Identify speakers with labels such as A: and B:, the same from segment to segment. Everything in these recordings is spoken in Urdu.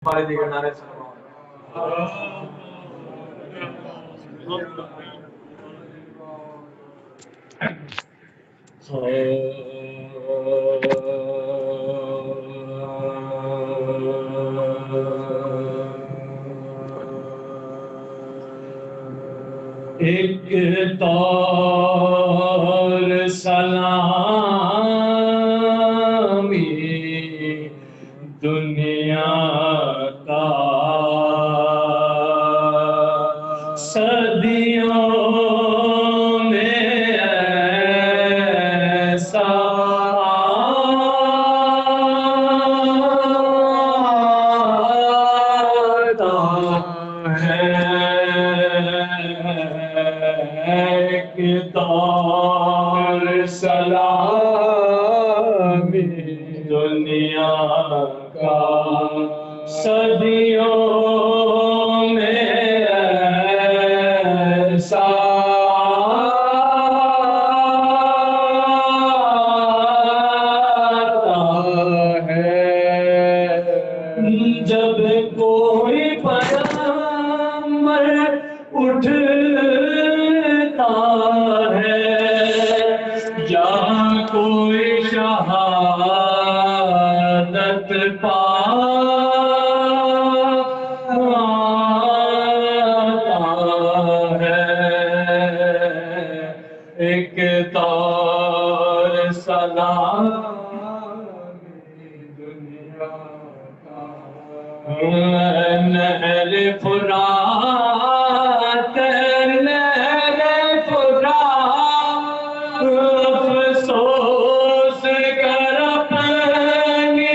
A: ہمارے دیگر نعرے سلام
B: ایک طور سلامی دنیا کا صدیوں میں ایسا آتا ہے ایک طور سلامی دنیا کا صدیوں میں ایسا آتا ہے جب کوئی پیغمبر اٹھتا ہے یا کوئی شہادت پاتا ہے ایک طور سلامی دنیا کا نہر فرات نہر فرات افسوس کر اپنی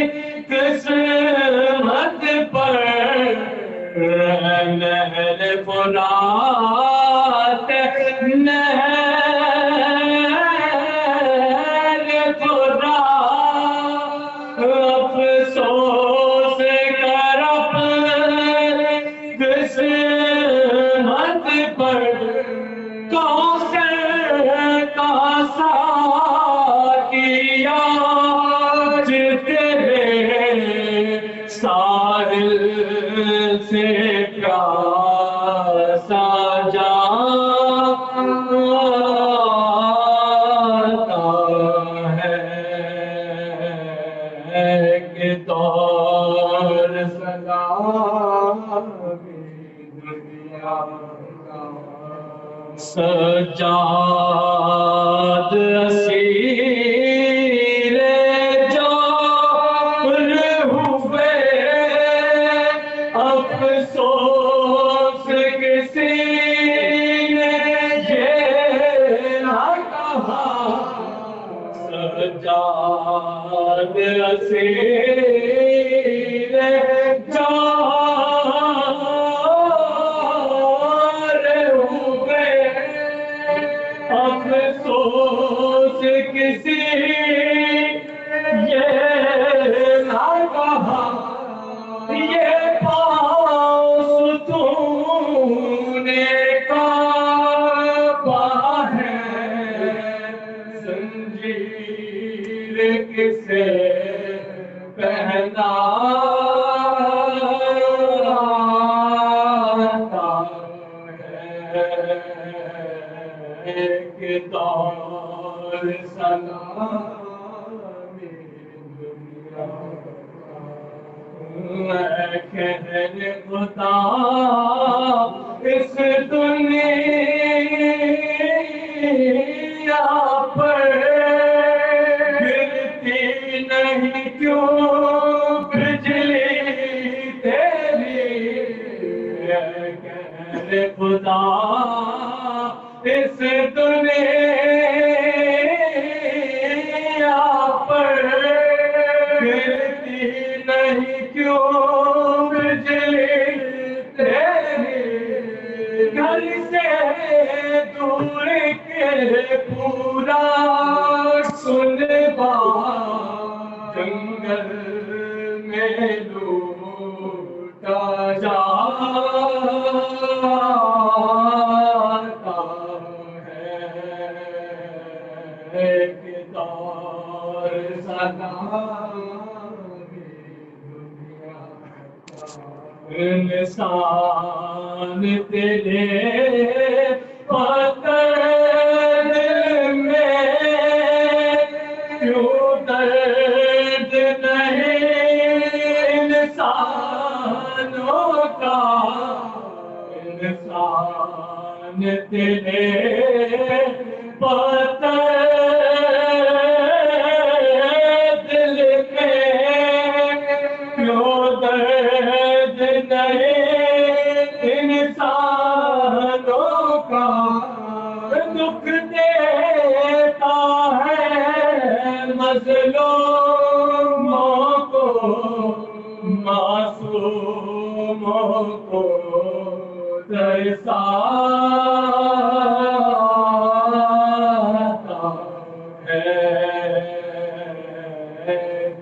B: قسمت پر نہر فرات نہر فرات افسوس کر اپنی قسمت پر کوثر کا ساقیا آج تیرے ساحل سے پیاسا جاتا ہے ایک طور سلامی دنیا کا سجاد اسیر جور ہوئے افسوس کسی نے یہ نہ کہا سجاد اسیر جور ہوئے افسوس کسی یہ نہ کہا یہ پاؤں ستون کعبہ ہے زنجیر کسے پہناتا ہے ایک طور سلامی دنیا کہن خدا اس دنیا پر گرتی نہیں کیوں بجلی تیری کہن خدا اس دنیا پر گرتی نہیں کیوں بجلی تیری گھر سے دور کے پورا سنبا جنگل میں لوٹا جاتا ہے ایک طور سلامی دنیا کا انسان تیرے پتھر دل میں کیوں درد نہیں انسانوں کا انسان تیرے پتھر دل میں کیوں درد نہیں انسانوں کا دکھ دیتا ہے مظلوموں کو معصوموں کو جیسا ہے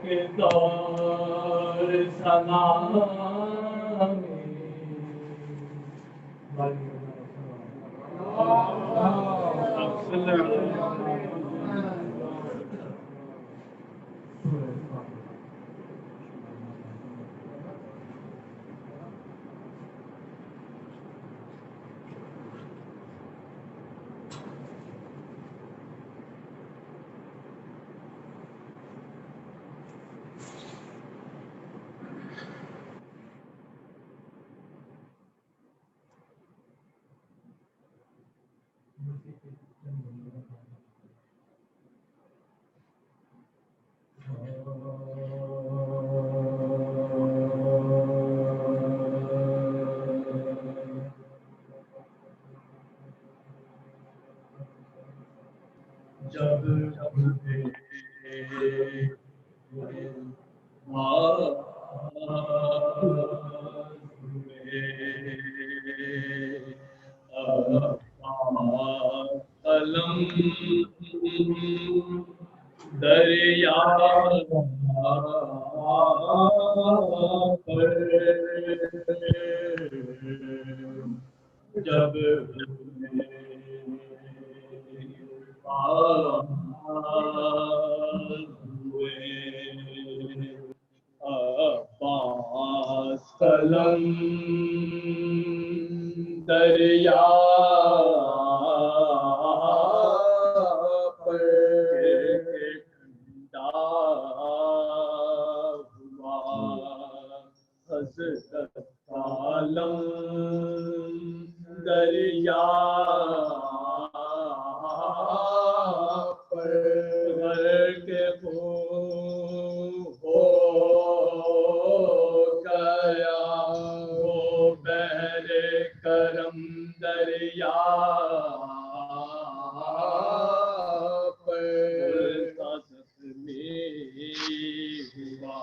B: کہ دور جب قلم دریا پر جب عباس قلم دریا پر ٹھنڈا ہوا حضرت عالم دریا پر غرق ہو گیا وہ بحر کرم دریا پر زخمی ہوا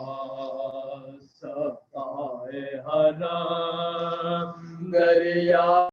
B: سقائے حرم دریا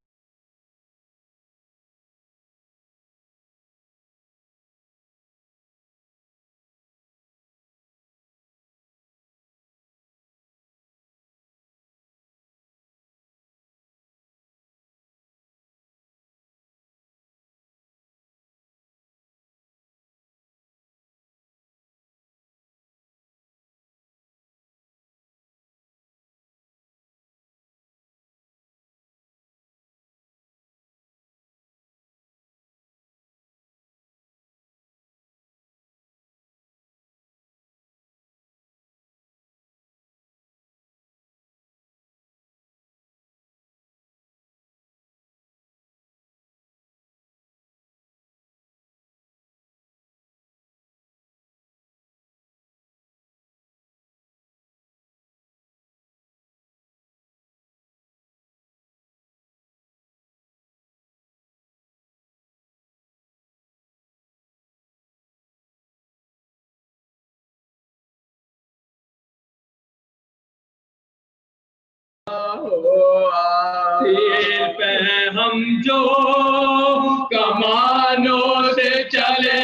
B: تیر پہ ہم جو کمانوں سے چلے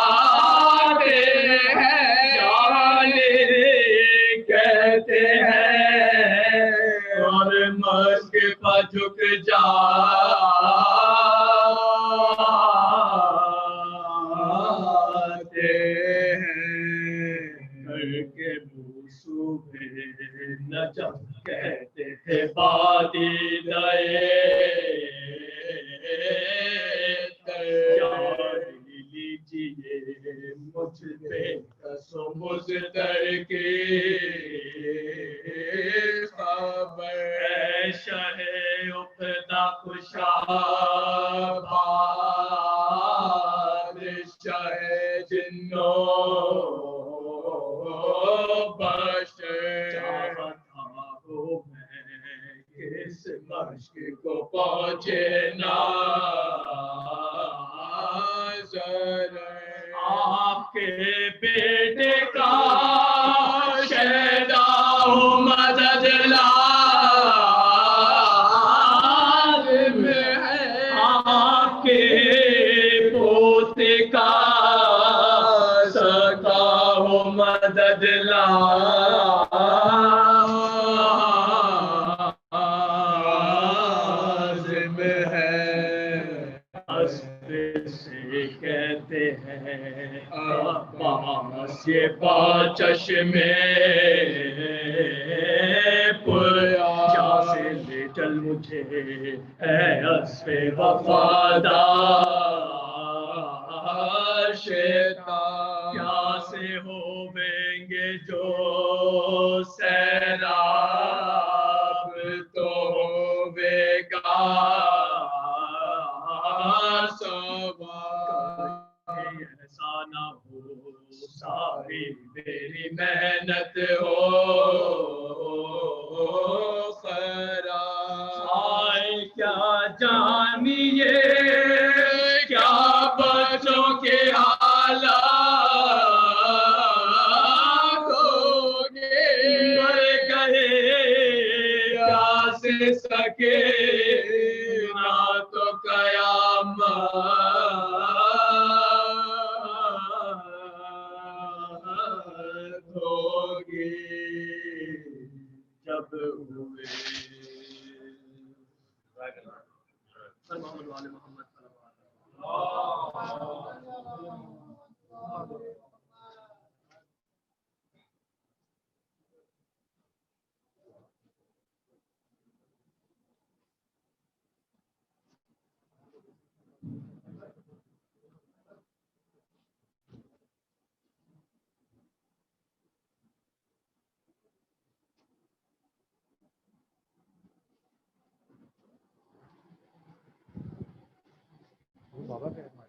B: آتے ہیں جانے کہتے ہیں اور مشق پہ جھک جاتے ہیں گھر کے بوسو پہ نجم کہتے تھے بادی دئے لیجیے مجھ پہ قسم مزدر کی خبر شہ اقدا خوشاباد شہ جنوں بشر چاہتا ہوں میں کس مشق کو پہنچے نا آپ کے بیٹے کا شہدا ہوں مدد لازم ہے آپ کے پوتے کا سکا ہوں مدد لازم ہے سے کہتے ہیں عباس یہ باچش میں پریا سے لے چل مجھے اے اسب وفادار شیطان کیا سے ہویں گے جو سیراب تو ہوے گا ایسا نہ ہو ساری میری محنت ہو خراب کیا جانیے کیا بچوں کے حالات ہوگے مر گئے کیا سے سکے نہ تو قیامت ہوگی جب ہوئے محمد والے محمد
A: بابا کہہ رہا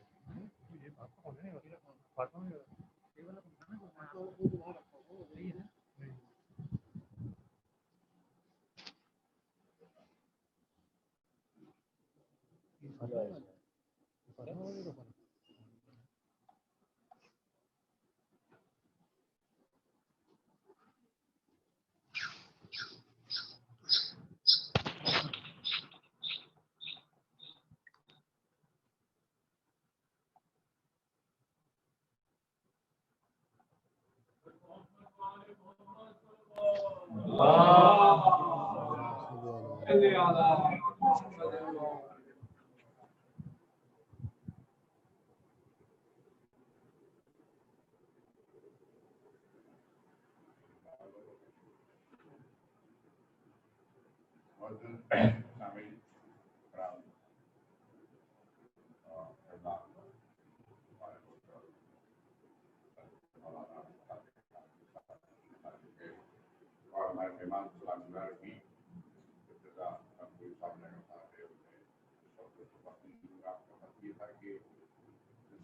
A: یہ بات تو ہونے نہیں ہوتی باتوں میں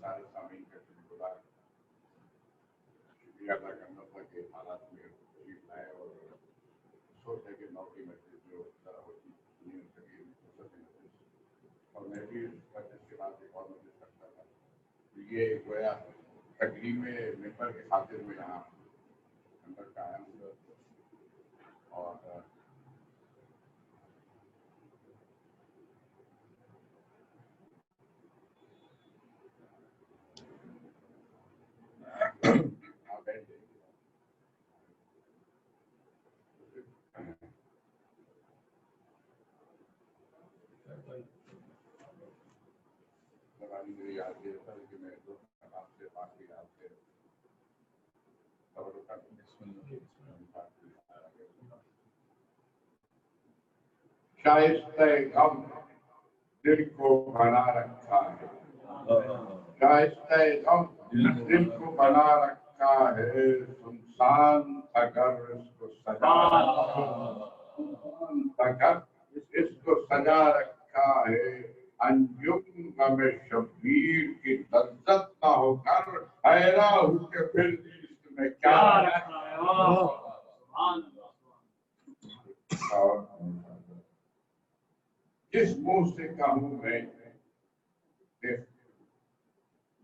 C: سارے سامعین کا شکریہ ادا کرنا تھا کہ حالات میں تشریف لائے اور سوچ ہے کہ نوکری میں جو طرح ہوتی نہیں ہو سکی اور میں بھی اس کے بعد ایک اور مجھے کرتا تھا یہ گویا تقریب میں ممبر کے خاطر میں یہاں اندر کا آیا ہوں اور یاد یہ تھا کہ میں آپ سے بات کی آپ سے شائستہ غم دل کو بنا رکھا ہے، شائستہ غم دل کو بنا رکھا ہے، سنسان اگر اس کو سجا اگر اس کو سجا رکھا ہے، انجم غم شبیر کی لذت نہ ہو کر حیران ہو کے پھر اس میں کیا رکھا ہے۔ اور جس منہ سے کہوں میں کہ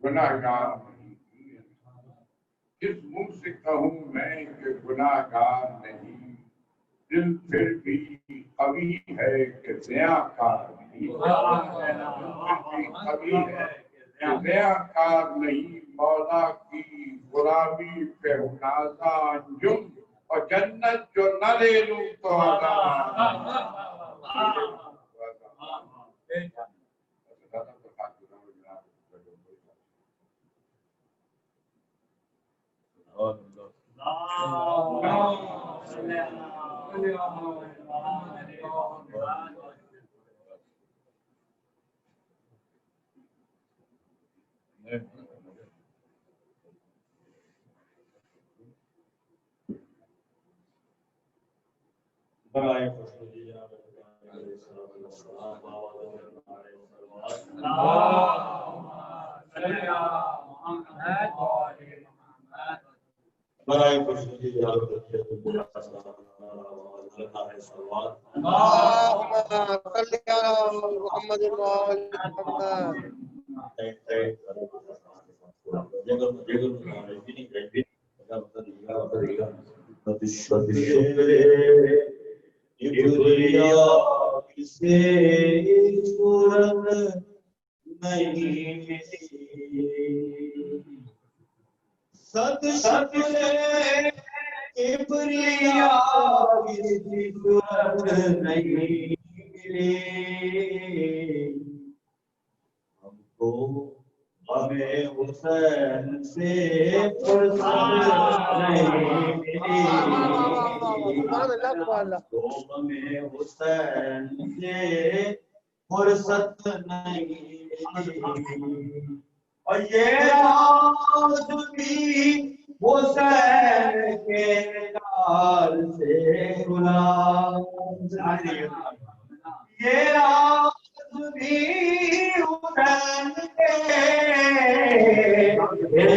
C: گناہگار نہیں، جس منہ سے کہوں میں کہ گناہگار نہیں، دل پھر بھی قوی ہے کہ زیاکار نہیں، قوی ہے کہ زیاکار نہیں، مولا کی غلامی پہ نازا انجم، اور جنت جو نہ لے لوں تو
B: برائے خوشنودی جناب برائے خوشنودی جناب
D: محمد
B: کبریا کسے صورت نہیں ملی، صد شکلے کبریا کسی صورت نہیں ملی، ہم کو غم حسین سے فرصت نہیں ملی، تو غم حسین سے فرصت نہیں ملی، اور یہ راز بھی حسین کے نگار سے غلام، یہ راز بھی حسین کے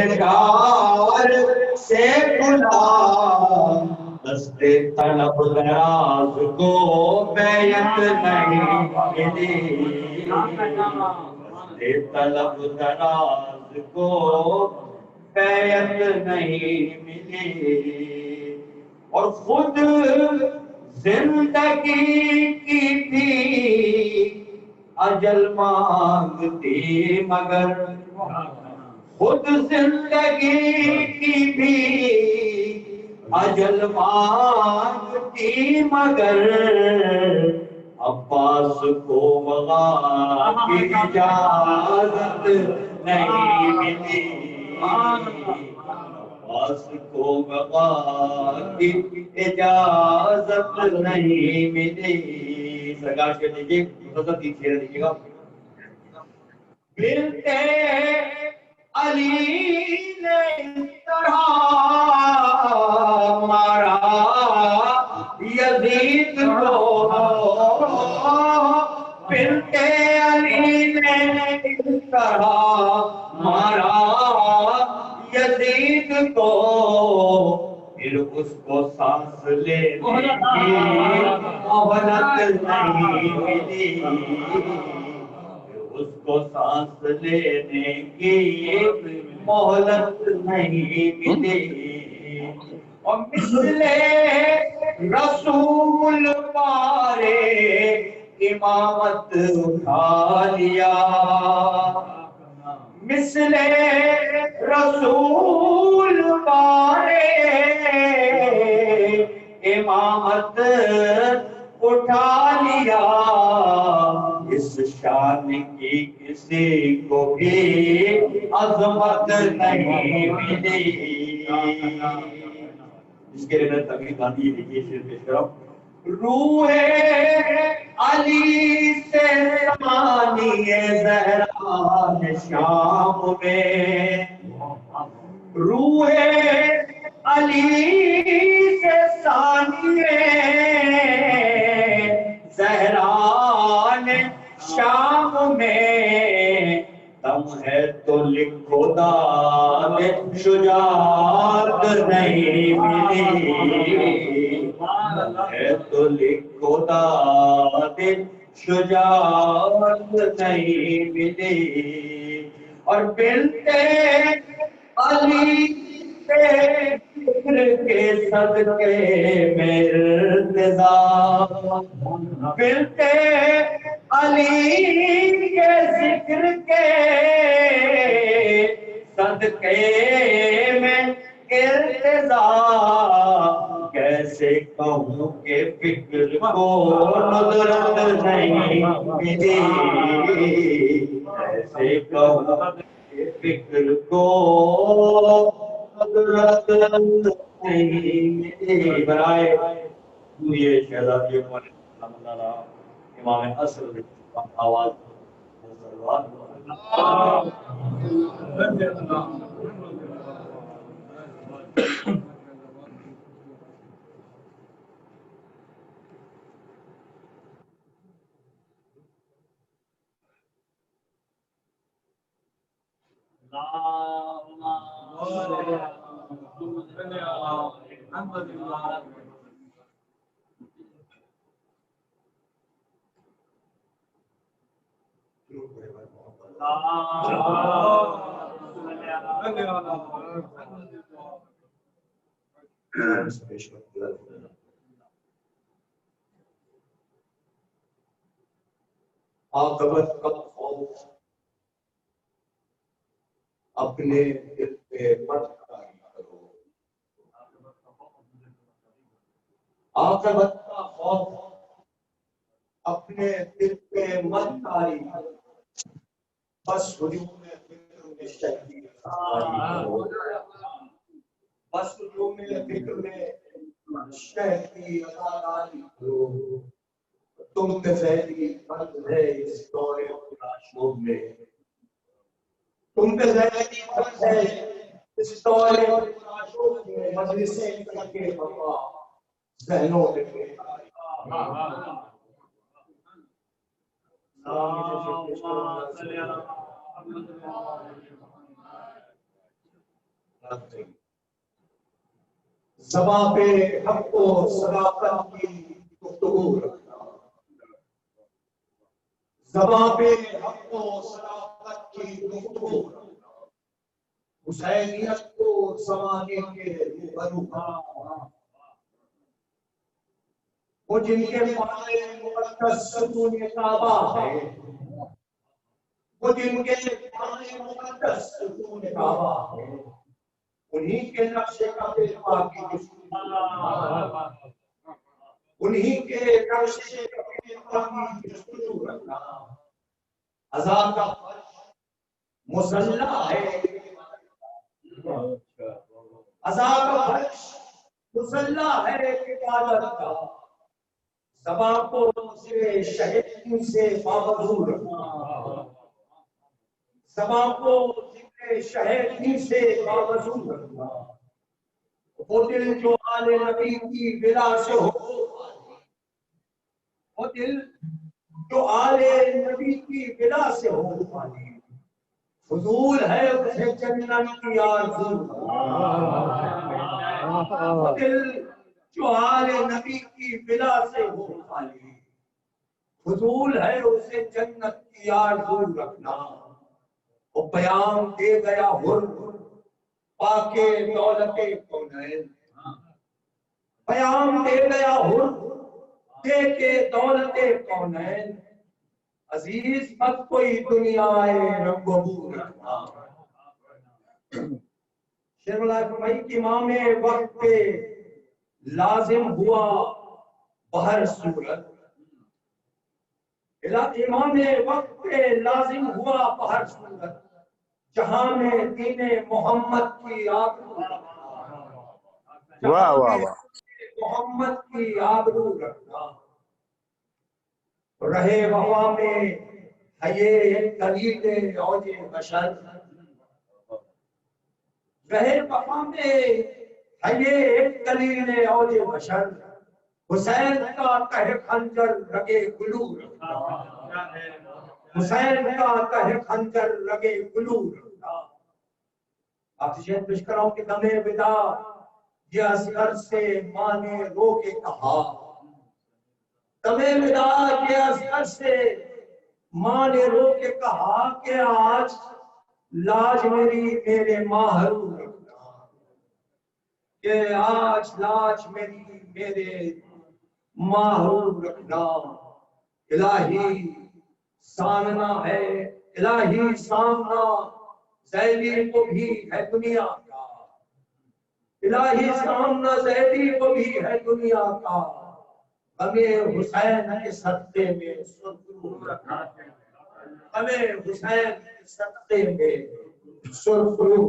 B: نگار سے غلام، دست طلب دراز کو بیعت نہیں ملی، دست طلب دراز کو بیعت نہیں ملی، اور خود زندگی کی تھی اجل مانگتی مگر، خود زندگی کی بھی اجل مانگتی مگر، عباس کو وغا کی اجازت نہیں ملی، عباس کو وغا کی اجازت نہیں ملی، سرکار کے دیکھیے مختصر تین شعر دیکھیے گا، ملتے علی نے اس طرح مارا یزید کو، ملتے علی نے اس طرح مارا یزید کو، پھر اس کو سانس لینے کی مہلت نہیں ملی، اس کو سانس لینے کی مہلت نہیں ملی، اور مثل رسول پارے امامت اٹھا لیا، مثل رسول پارے امامت اٹھا لیا، اس شان کی کسی کو بھی عظمت نہیں ملی، اس کے لیے میں تقریر گاندھی یہ دیکھیے شعر پیش کر رہا ہوں، روح علی سے ثانی زہرا شام میں، روح علی سے ثانی زہرا شام میں، دم ہے تو لکھو داد شجاعت نہیں ملی، دم ہے تو لکھو داد شجاعت نہیں ملی، اور ملتے علی کے ذکر کے صدقے میں ارتضا، ملتے علی کے ذکر کے صدقے میں ارتضا، کیسے کہوں کہ فکر کو ندرت نہیں ملی، کیسے کہوں کہ فکر کو ندرت نہیں ملی۔ برائے یہ شہزادی امام اصل آواز عاقبت کا خوف اپنے دل پہ مت طاری کرو، عاقبت کا خوف اپنے دل پہ مت طاری کرو، بس ہجوم فکر میں شہری کرو، بس ہجوم فکر میں شہری ازاداری کرو، تم پہ فیضی بند ہے اس دور خراشوں میں، تم پہ فیضی بند ہے اس دور خراشوں میں، مجلسیں کر کے بابا ذہنوں میں زباں پہ حق و صداقت کی گفتگو رکھنا، زباں پہ حق و صداقت کی گفتگو رکھنا، حسینیت کو زمانے کے روبرو کرنا، وہ جن کے پانے مقدس ستون کعبہ ہے، وہ جن کے پانے مقدس ستون کعبہ ہے، انہی کے نقش قدر پاکی انہی کے نقش قدر پاکی جستجو رکھنا، عذاب کا فرش مسلح ہے، عذاب کا فرش مسلح ہے عبادت کا، زباں کو سے شہید سے بابزور رکھنا، زباں کو ذکر شہید سے بابزور رکھنا، وہ دل جو آل نبی کی بلا سے ہو، وہ دل جو آل نبی کی بلا سے ہو پالی، فضول ہے اسے جنت کی آرزو، وہ دل جو آل نبی کی بلا سے ہو پالی، فضول ہے اسے جنت کی آرزو رکھنا، وہ پیام دے گیا ہر پاکے دولت کونین، پیام دے گیا ہر دے کے دولت کونین، عزیز مت کوئی دنیا رنگ و بو رکھنا، شیر اللہ فرمائی کہ امام وقت پہ لازم ہوا بہر صورت، امام وقت پہ لازم ہوا بہر صورت، جہاں میں دین محمد کی آبرو رکھنا، محمد کی آبرو رکھنا، رہے وفا میں ہے یہ کلیل اوج بشر، رہے وفا میں ہے یہ کلیل اوج بشر، حسین کا تہ خنجر لگے گلو رکھتا، حسین کا تہ خنجر لگے گلو رکھتا۔ آتشین پیش کراؤں کہ دم ودا یہ اصغر سے ماں نے رو کے کہا، دم ودا یہ اصغر سے ماں نے رو کے کہا کہ آج لاج میری میرے محروم رکھنا، کہ آج لاج میری میرے محروم رکھنا۔ الہی سامنا ہے، الہی سامنا زیدی کو بھی ہے دنیا کا، الہی سامنا زیدی کو بھی ہے دنیا کا، ہمیں حسین کے صدقے میں سرخرو رکھا، ہمیں حسین کے صدقے میں سرخرو۔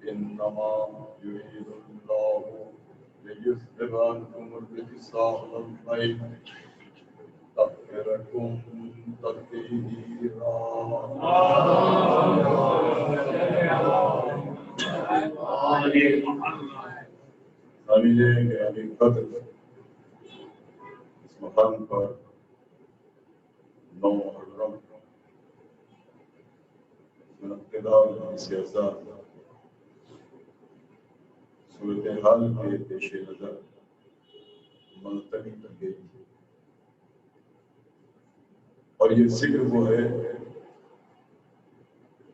C: إنما يريد الله ليذهب عنكم الرجس أهل البيت يطهركم تطهيرا. حاملین یعنی قدر اس مقام پر 9 محرم ابتدا سے آزاد صورتحال کے پیش نظر ملتوی کر گئی اور یہ ذکر وہ ہے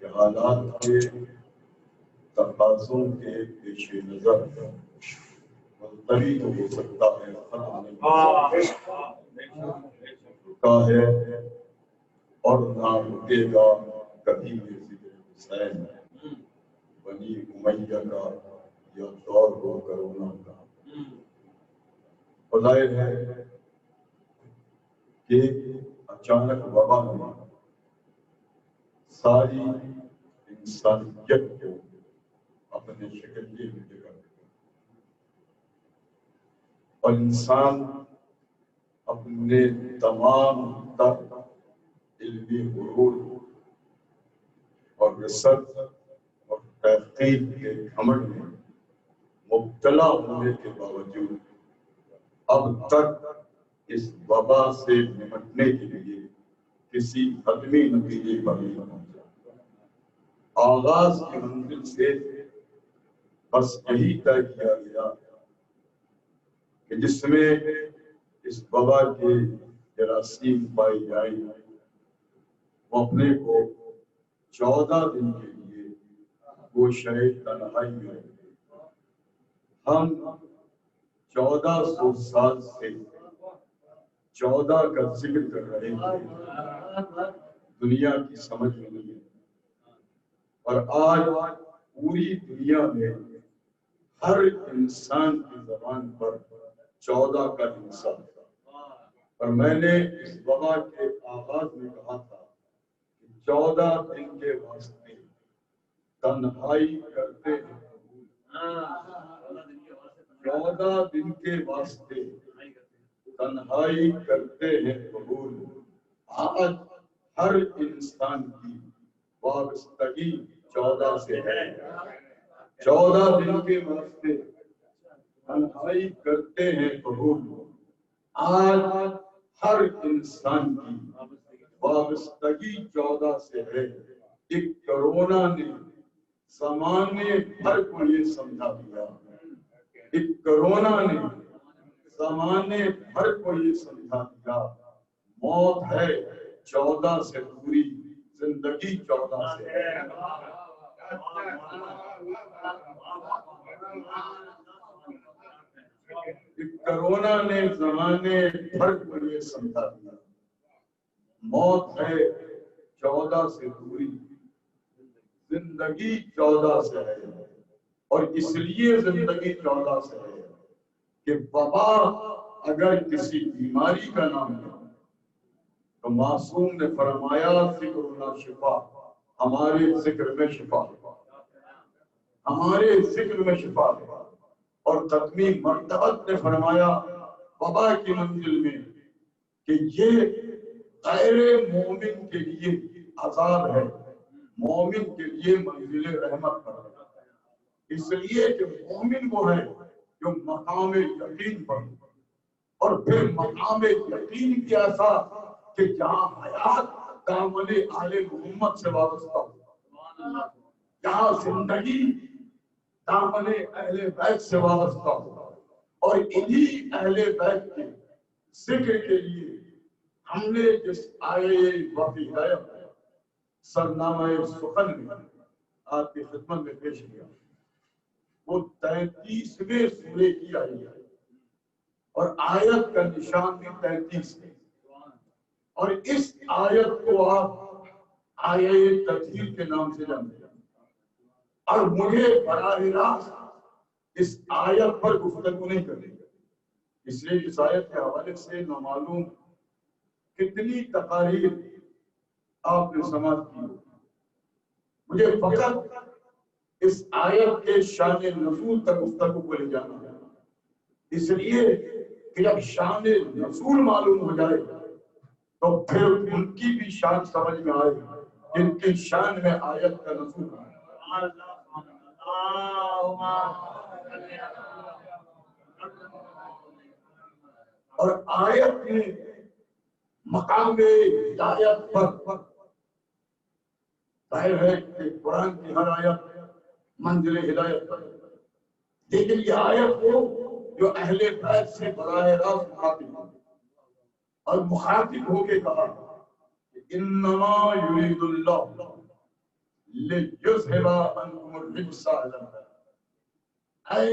C: کہ حالات کے تقاضوں کے پیش نظر ملتوی تو ہو سکتا ہے ختم نہیں رکا ہے اور نہ رکے گا کبھی بھی ذکر حسین بنی امیہ کا یا دور ہو کرونا کا. ظاہر ہے کہ اچانک وبا میں ساری انسانیت کو اپنے شکنجے میں جگہ دیا اور انسان اپنے تمام تر علمی غرور اور ریسرچ اور تحقیق کے گھمنڈ میں مبتلا ہونے کے باوجود اب تک اس وبا سے نمٹنے کے لیے کسی حتمی نتیجے پر نہیں پہنچا. آغاز کی منزل سے بس یہی طے کیا گیا کہ جس میں اس وبا کے جراثیم پائے جائیں وہ اپنے کو 14 دن کے لیے وہ شہر تنہائی میں رکھے. ہم 1400 سال سے 14 کا ذکر کر رہے ہیں دنیا کی سمجھ میں نہیں ہے اور آج پوری دنیا میں ہر انسان کی زبان پر 14 کا حصہ ہے. اور میں نے اس وبا کے آغاز میں کہا تھا کہ 14 دن کے واسطے تنہائی کرتے ہیں 14 دن کے واسطے تنہائی کرتے ہیں قبول. آج ہر انسان کی وابستگی 14 سے ہے. 14 دن کے واسطے تنہائی کرتے ہیں قبول. آج ہر انسان کی وابستگی 14 سے ہے. ایک کرونا نے زمانے بھر کو یہ سمجھا دیا. ایک کرونا نے زمانے بھر کو یہ سمجھا دیا موت ہے 14 سے پوری زندگی 14 سے ہے. ایک کرونا نے زمانے بھر کو یہ سمجھا دیا موت ہے 14 سے پوری زندگی 14 سے ہے. اور اس لیے زندگی 14 سے ہے کہ وبا اگر کسی بیماری کا نام ہے تو معصوم نے فرمایا ذکرنا شفا، ہمارے ذکر میں شفا، ہمارے ذکر میں شفا. اور ختمی مرتبت نے فرمایا وبا کی منزل میں کہ یہ غیر مومن کے لیے عذاب ہے، مومن کے لیے منزل رحمت پر ہے. اس لیے کہ مومن وہ ہے جو مقام یقین پر اور پھر مقام یقین کی ایسا کہ جہاں حیات دامن آل محمد سے وابستہ ہو، جہاں زندگی دامن اہل بیت سے وابستہ ہو. اور انہی اہل بیت کے ذکر کے لیے ہم نے جس آئے وفی ہدایت سرنامہ سخن میں آپ کی خدمت میں پیش کیا وہ 33ویں سورے کی آئی ہے اور آیت کا نشان بھی 33 ہے. اور اس آیت کو آپ آیہ تطہیر کے نام سے جانتے ہیں. اور مجھے براہ راست اس آیت پر گفتگو نہیں کرنی، اس لیے اس آیت کے حوالے سے نامعلوم کتنی تقاریر آپ نے سماعت کی. مجھے فقط
D: اس آیت کے شان نزول تک گفتگو کو لے جانا ہے، اس لیے کہ جب شان نزول معلوم ہو جائے تو پھر ان کی بھی شان سمجھ میں آئے جن کی شان میں آیت کا نزول ہے۔ اور آیت میں مقام ہدایت پر ظاہر ہے کہ قرآن کی ہر آیت منزل ہدایت پر، لیکن یہ آیت وہ جو اہل بیت سے براہ راست مخاطب ہے، اور مخاطب ہو کے کہا کہ انما یرید اللہ لیذھب عنکم الرجس اہل البیت، اے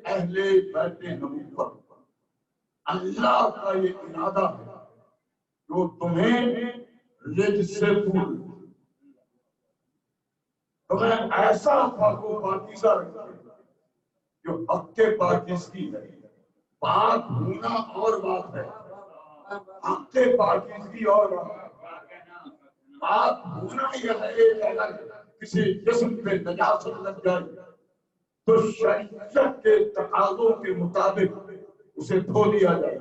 D: اہل بیت نبوت، اللہ کا یہ ارادہ ہے جو تمہیں رجس سے دور، تمہیں ایسا پاک و پاکیزہ رکھے جو حق کے پاکیزگی ہے۔ پاک ہونا اور بات ہے، حق کے پاکیزگی اور بات ہے۔ پاک ہونا یہ ہے کہ اگر کسی جسم پہ نجاست لگ جائے تو شریعت کے تقاضوں کے مطابق اسے دھو دیا جائے،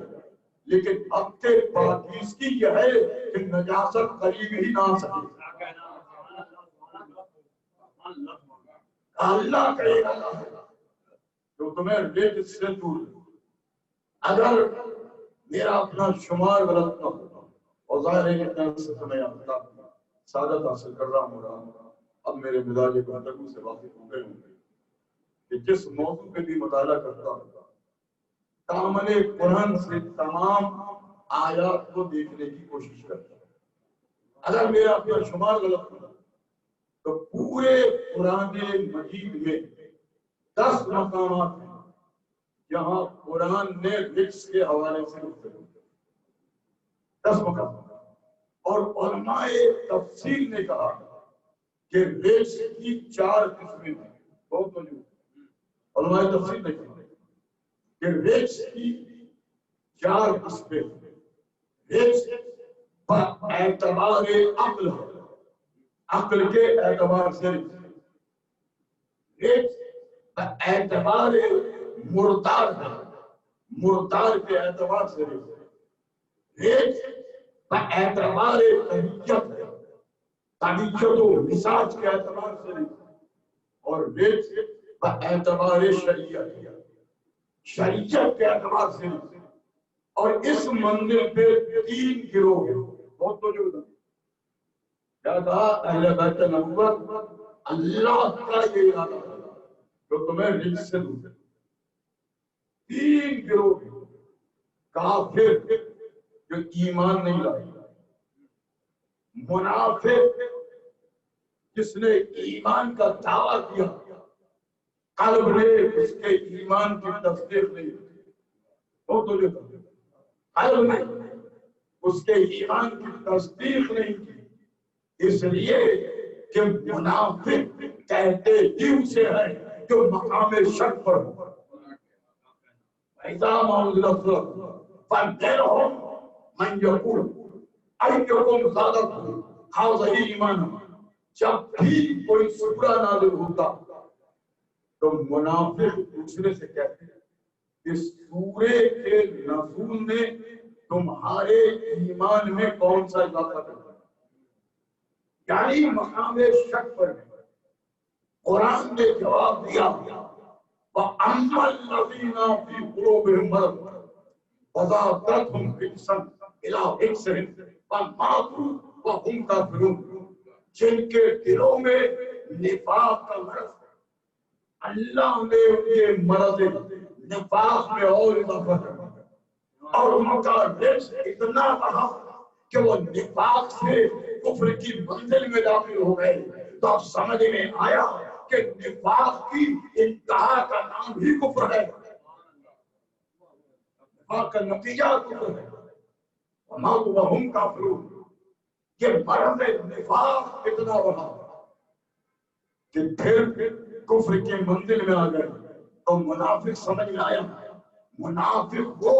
D: لیکن حق کے پاکیزگی یہ ہے کہ نجاست قریب ہی نہ آ سکے۔ اللہ کا ارادہ ہے جو تمہیں رجس سے دور۔ اگر میرا اپنا شمار غلط نہ ہو، اور ظاہر ہے کہ میں سے تمہیں سعادت حاصل کر رہا ہوں، اب میرے مزاج گفتگو سے واقف ہو گئے ہوں گے کہ جس موضوع پہ بھی مطالعہ کرتا ہوں دامن قرآن سے تمام آیات کو دیکھنے کی کوشش کرتا ہوں۔ اگر میرا اپنا شمار غلط ہو تو پورے قرآن مجید میں 10 مقامات ہیں جہاں قرآن نے رجس کے حوالے سے گفتگو کی، 10 مقامات، اور علماء تفسیر نے کہا کہ رجس کی 4 قسمیں ہیں۔ بہت موجود علماء تفسیر نے کہا کہ رجس کی 4 قسمیں ہیں۔ رجس پر اعتبار عقل ہے، عقل کے اعتبار سے رجس پر اعتبار مردار ہے، مردار کے اعتبار سے رجس پر اعتبار طبیعت ہے، طبیعت و مزاج کے اعتبار سے رجس، اور رجس پر اعتبار شریعت ہے، شریعت کے اعتبار سے رجس۔ اور اس منزل پہ 3 گروہ ہیں، بہت تو جو کیا کہا اہل بیت نبوت اللہ کا یہ ارادہ ہے جو تمہیں رجس سے دور۔ 3 گروہ ہیں، کافر جو ایمان نہیں لائے، منافق جس نے ایمان کا دعویٰ کیا قلب نے اس کے ایمان کی تصدیق نہیں کی، وہ تو جو قلب نے اس کے ایمان کی تصدیق نہیں کی، اس لیے کہ منافق کہتے ہی اسے ہے جو مقام شک پر ہو۔ اِذَا مَا أُنزِلَ السُّورَةٌ فَمِنْهُم مَّن يَقُولُ أَيُّكُمْ زَادَتْهُ هَٰذِهِ إِيمَانًا، جب بھی کوئی سورہ نازل ہوتا تو منافق دوسرے سے کہتے ہیں اس سورے کے نزول نے تمہارے ایمان میں کون سا اضافہ کرتا ہے، یعنی مقام شک پر ہے۔ قرآن نے جواب دیا وَأَمَّا الَّذِينَ فِي قُلُوبِهِم مَرَضٌ فَزَادَتْهُمْ رِجْسًا إِلَىٰ رِجْسِهِمْ فَمَاتُوا وَهُمْ كَافِرُونَ، جن کے دلوں میں نفاق کا مرض ہے، اللہ نے یہ مرض نفاق میں اور اضافہ کر اور ان کا رجس اتنا بڑھا کہ وہ نفاق سے کفر کی منزل میں داخل ہو گئے۔ تو اب سمجھ میں آیا کہ نفاق کی انتہا کا نام ہی کفر ہے، نفاق کا نتیجہ کفر ہے۔ وَمَاتُوا وَهُمْ كَافِرُونَ، یہ مرض نفاق اتنا بڑھا کہ پھر کفر کی منزل میں آ گئے۔ تو منافق سمجھ میں آیا، منافق وہ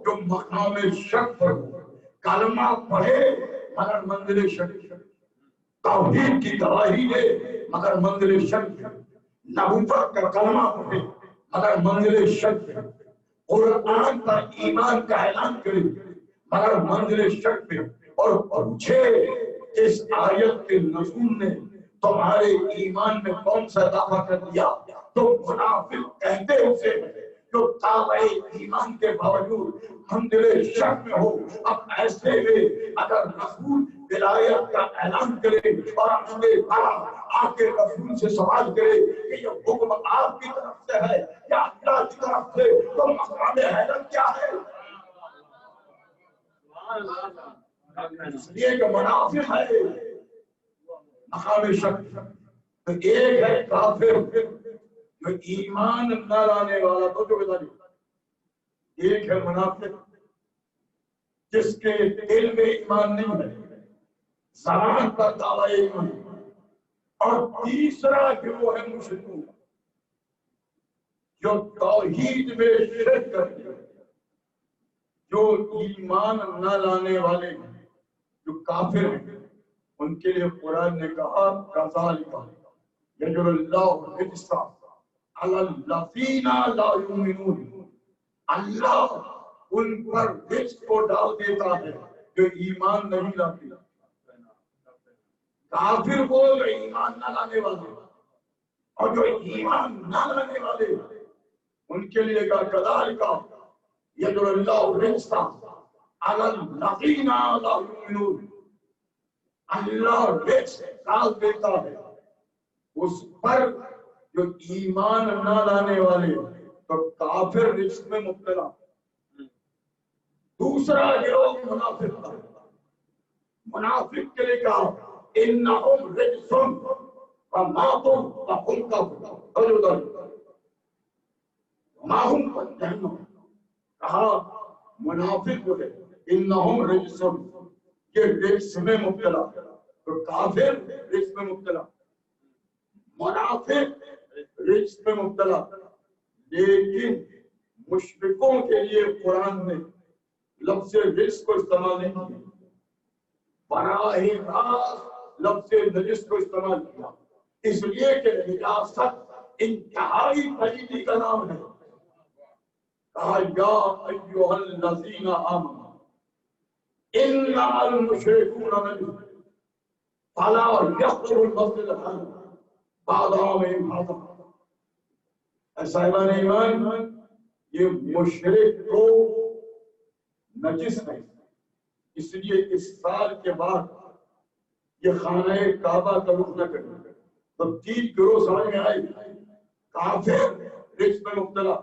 D: جو مقام شک پر ہو، کلمہ پڑھے مگر منزل شک، توحید کی گواہی دے مگر منزل شک، نبوت کا کلمہ پڑھے مگر منزل شک پہ، قرآن کا ایمان کا اعلان کرے مگر منزل شک پہ، اور پوچھے اس آیت کے نزول نے تمہارے ایمان میں کون سا اضافہ کر دیا، تو منافق کہتے اسے جو دعوے ایمان کے باوجود منزل شک میں ہو، اب ایسے میں اگر رسول ولایت کا اعلان کرے اور اپنے آ کے رسول سے سوال کرے کہ یہ حکم آپ کی طرف سے ہے یا اللہ کی طرف سے، تو مقام حیرت کیا ہے؟ اس لیے کہ منافق ہے مقام شک، تو ایک ہے کافر جو ایمان نہ لانے والا، تو جو بتا دی، ایک ہے منافق جس کے دل میں ایمان نہیں ہے، زبان پر دعوی ایمان، اور تیسرا گروہ ہے مشرکون جو توحید میں شرک کرتے ہیں، جو ایمان نہ لانے والے ہیں، جو کافر ہیں، ان کے لیے قرآن نے کہا کذالک یجعل اللہ الرجس علی الذین لا یؤمنون، اللہ ان پر رجس کو ڈال دیتا ہے جو ایمان نہیں لاتے، کافر کو جو ایمان نہ لانے والے، اور جو ایمان نہ لانے والے ان کے لیے کہا کذالک یجعل اللہ الرجس علی الذین لا یؤمنون، اللہ رجس ڈال دیتا ہے اس پر جو ایمان نہ لانے والے، تو کافر رجس میں مبتلا۔ دوسرا گروہ منافق تھا، منافق کے لیے کہا انہم رجس وماتوا وهم کافرون، ماہم پر جہنم، کہا منافق جو ہے انہم رجس، یہ رجس میں مبتلا، تو کافر رجس میں مبتلا، منافق رجس میں مبتلا۔ لیکن مشرکوں کے لیے قرآن نے لفظ رجس کو استعمال نہیں کیا، براہ راست لفظ نجس کو استعمال کیا، اس لیے کہ نجاست انتہائی پلیدی کا نام ہے۔ کہا یا ایھا الذین آمنوا انما المشرکون نجس فلا یقربوا المسجد الحرام بعد عامہم ھذا، اے صاحبان ایمان، یہ مشرک کو نجس ہے، اس لیے اس سال کے بعد یہ خانہ کعبہ کا رخ نہ کرے۔ تو تین گروہ سمجھ میں آئے، کافر رجس میں مبتلا،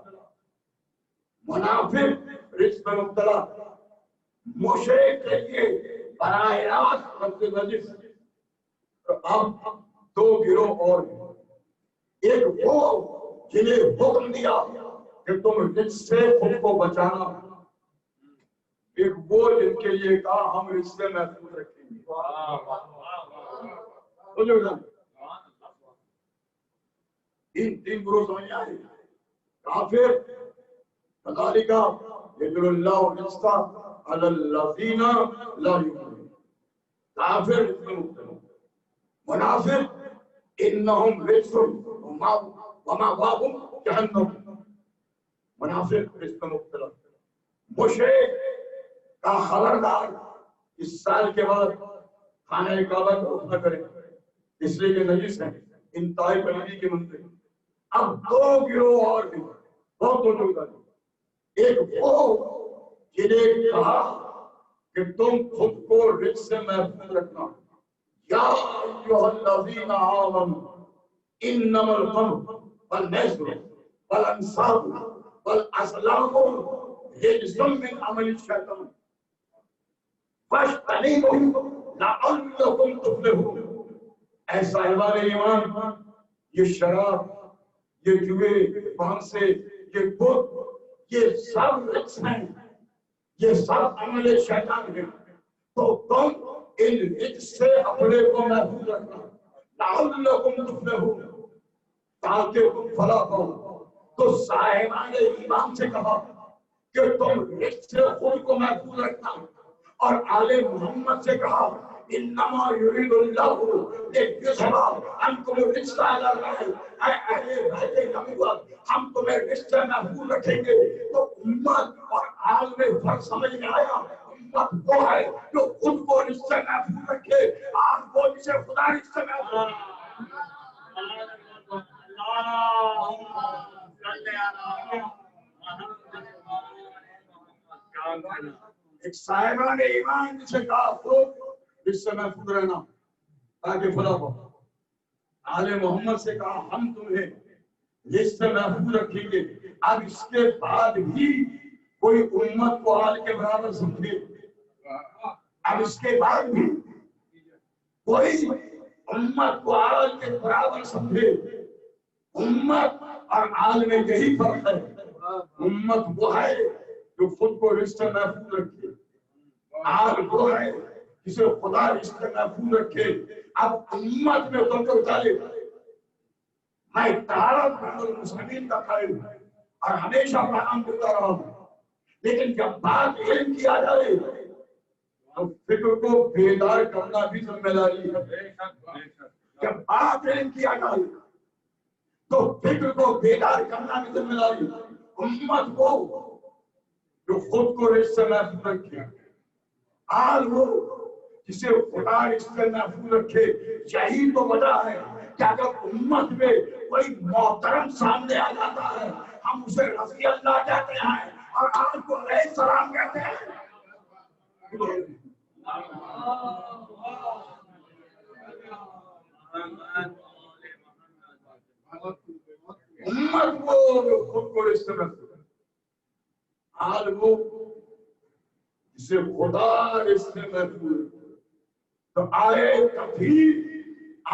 D: منافق رجس میں مبتلا، مشرک کے لیے براہ راست لفظ نجس۔ اب دو گروہ اور ہیں، ایک وہ جنہیں حکم دیا کہ تم رجس سے خود کو بچانا، ایک وہ جن کے لیے کہا ہم رجس سے محفوظ رکھیں گے۔ تین گروہ سمجھ آئے، کافر کذالک یجعل اللہ الرجس علی الذین لا یؤمنون، کافر رجس میں مبتلا، منافق انہم رجس ومأواہم جہنم، منافق رجس میں مبتلا، مشرک کا خبردار اس سال کے بعد خانہ کعبہ کو رخ نہ کرے، اس لیے کہ نجس ہے، انتہائی پلیدی کے منزل۔ اب دو گروہ اور بھی بہت موجود ہیں، ایک وہ جنہیں کہا کہ تم خود کو رجس سے محفوظ رکھنا، یا ایھا الذین آمنوا انما الخمر والمیسر والانصاب والازلام رجس من عمل الشیطان فاجتنبوہ لعلکم تفلحون، اے صاحبان ایمان، یہ شراب، یہ جوئے، بھانسے، یہ بت، یہ سب رجس ہیں، یہ سب عمل شیطان ہے، تو تم ان رجس سے اپنے کو محفوظ رکھنا، لعلکم تفلحون، تاکہ تم فلاح پاؤ۔ تو صاحبان ایمان سے کہا کہ تم رجس سے خود کو محفوظ رکھنا، اور آل محمد سے کہا انما یرید اللہ لیذھب عنکم الرجس اہل البیت، اے اہل بیت نبوت ہم تمہیں رشتے محفوظ رکھیں گے۔ تو امت اور آل میں فرق سمجھ میں آیا؟ امت وہ ہے جو خود کو رشتے محفوظ رکھے، آل وہ جسے خدا رشتے محفوظ رکھے۔ ایک صاحبان ایمان جسے کہا خوب رشتے محفوظ رہنا تاکہ فلاح ہو۔ آل محمد سے کہا ہم تمہیں رشتے محفوظ رکھیں گے۔ اب اس کے بعد بھی کوئی امت کو آل کے برابر سمجھے، اب اس کے بعد بھی کوئی امت کو آل کے برابر سمجھے، امت اور آل میں یہی فرق ہے۔ امت وہ ہے جو خود کو رشتے محفوظ رکھے، آل وہ ہے جسے خدا رشتے محفوظ رکھے۔ اب امت میں تو ڈالے میں اتحاد المسلمین کا قائل ہوں اور ہمیشہ پیغام دیتا رہا ہوں، لیکن جب بات علم کی آ جائے تو فکر کو بیدار کرنا بھی ذمہ داری ہے۔ جب بات علم کی آ جائے تو فکر کو بیدار کرنا بھی ذمہ داری ہے۔ امت کو جو خود کو رشتے محفوظ رکھے، آل وہ جسے خدا رشتے محفوظ رکھے، یہی تو وجہ ہے کہ اگر امت میں کوئی محترم سامنے آ جاتا ہے ہم اسے رضی اللہ کہتے ہیں اور آل کو علیہ السلام کہتے ہیں۔ امت وہ جو خود کو رشتے محفوظ رکھے، آل وہ جسے خدا رشتے محفوظ رکھے۔ تو آئے کبھی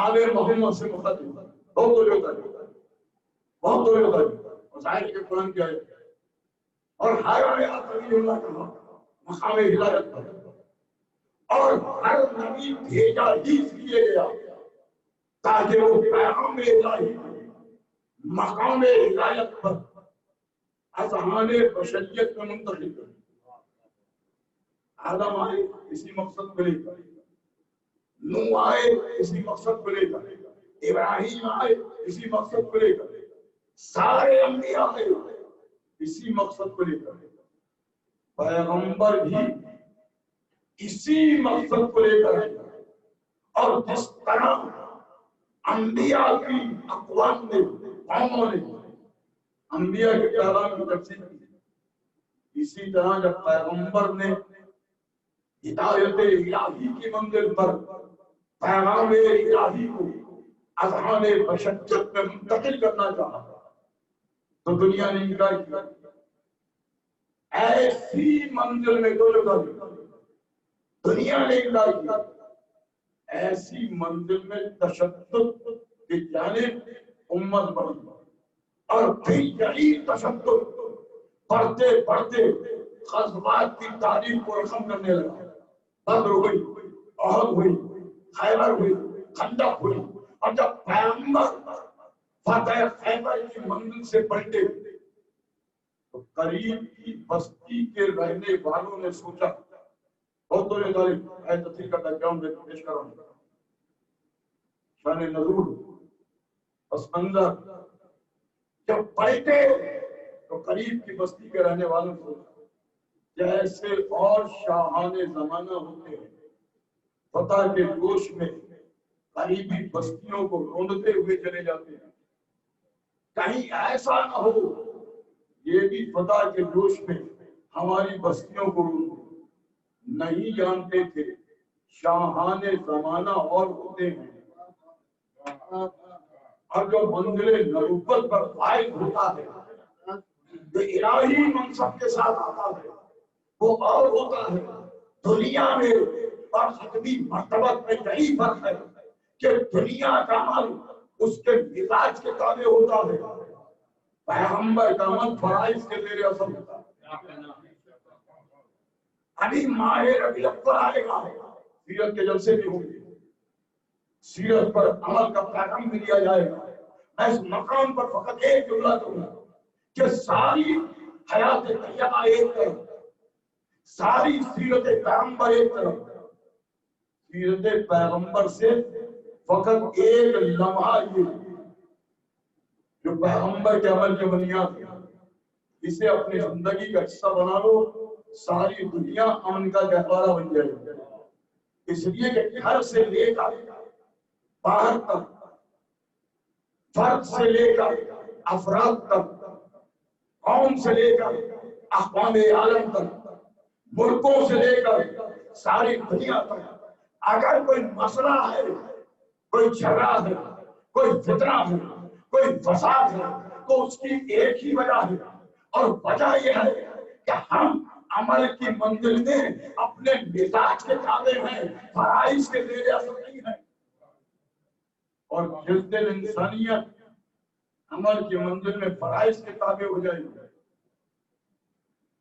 D: آل محمد سے مخاطب بہت دور ہوتا ہے، بہت دور ہوتا ہے، اور ظاہر کے قرآن کی آیت اور ہر آیات نبی اللہ کا مقام ہدایت پر، اور ہر نبی بھیجا ہی اس لیے گیا تاکہ وہ پیغام الہی مقام ہدایت پر اذہان بشریت میں منتقل کرے۔ آدم آئے اسی مقصد کو لے کر، نوح آئے اسی مقصد کو لے کر، ابراہیم آئے اسی مقصد کو لے کر، سارے انبیاء آئے اسی مقصد کو لے کر، پیغمبر بھی اسی مقصد کو لے کر۔ اور جس طرح انبیاء کی اقوام نے، قوموں نے انبیاء کے پیغام کی تفسیر کی، اسی طرح جب پیغمبر نے ہدایت الہی کی منزل پر پیغام الہی کو اذہان بشریت میں منتقل کرنا چاہا تو دنیا نے انکار کیا۔ ایسی منزل میں دو جگہ دنیا نے انکار کیا، ایسی منزل میں تشدد کی جانب امت بڑھی، اور پھر یہی تشدد بڑھتے بڑھتے غزوات کی تاریخ کو رقم کرنے لگا۔ بدر ہوئی، احد ہوئی، خیبر ہوئی، خندق ہوئی، اور جب پیغمبر فتح خیبر کی منزل سے پلٹے تو قریب کی بستی کے رہنے والوں نے سوچا، بہت دور ہے تفسیر کا بیک گراؤنڈ پیش کر رہا ہوں، شان نزول پس منظر جب پلٹے تو قریب کی بستی کے رہنے والوں نے سوچا جیسے اور شاہان زمانہ ہوتے ہیں فتح کے جوش میں قریبی بستیوں کو روندتے ہوئے چلے جاتے ہیں، کہیں ایسا نہ ہو یہ بھی فتح کے جوش میں ہماری بستیوں کو روندے۔ نہیں جانتے تھے شاہان زمانہ اور ہوتے ہیں، اور جو منزل نبوت پر فائز ہوتا ہے جو الہی منصب کے ساتھ آتا ہے وہ اور ہوتا ہے۔ دنیا میں اور حتمی مرتبت میں یہی فرق ہے کہ دنیا کا عمل اس کے مزاج کے تابع ہوتا ہے، پیغمبر کا عمل فرائض کے زیر اثر ہوتا ہے۔ ابھی ماہ ربیع الاول آئے گا، سیرت کے جلسے بھی ہوں گے، سیرت پر عمل کا پیغام بھی دیا جائے گا۔ میں اس مقام پر فقط ایک جملہ کروں گا کہ ساری حیات طیبہ ایک طرف، ساری سیرت پیغمبر ایک طرف، سیرت پیغمبر سے فقط ایک لمحہ یہ جو پیغمبر کے عمل کی بنیاد ہے اسے اپنی زندگی کا حصہ بنا لو، ساری دنیا امن کا گہوارہ بن جائے گی۔ اس لیے کہ گھر سے لے کر باہر تک، فرد سے لے کر افراد تک، قوم سے لے کر اقوام عالم تک، ملکوں سے لے کر ساری دنیا تک، اگر کوئی مسئلہ ہے، کوئی جھگڑا ہے، کوئی فتنہ ہے، کوئی فساد ہے، تو اس کی ایک ہی وجہ ہے، اور وجہ یہ ہے کہ ہم عمل کی منزل میں اپنے مزاج کے تابع ہیں، فرائض کے زیر اثر نہیں ہیں۔ اور جس دن انسانیت عمل کی منزل میں فرائض کے تابع ہو جائے گی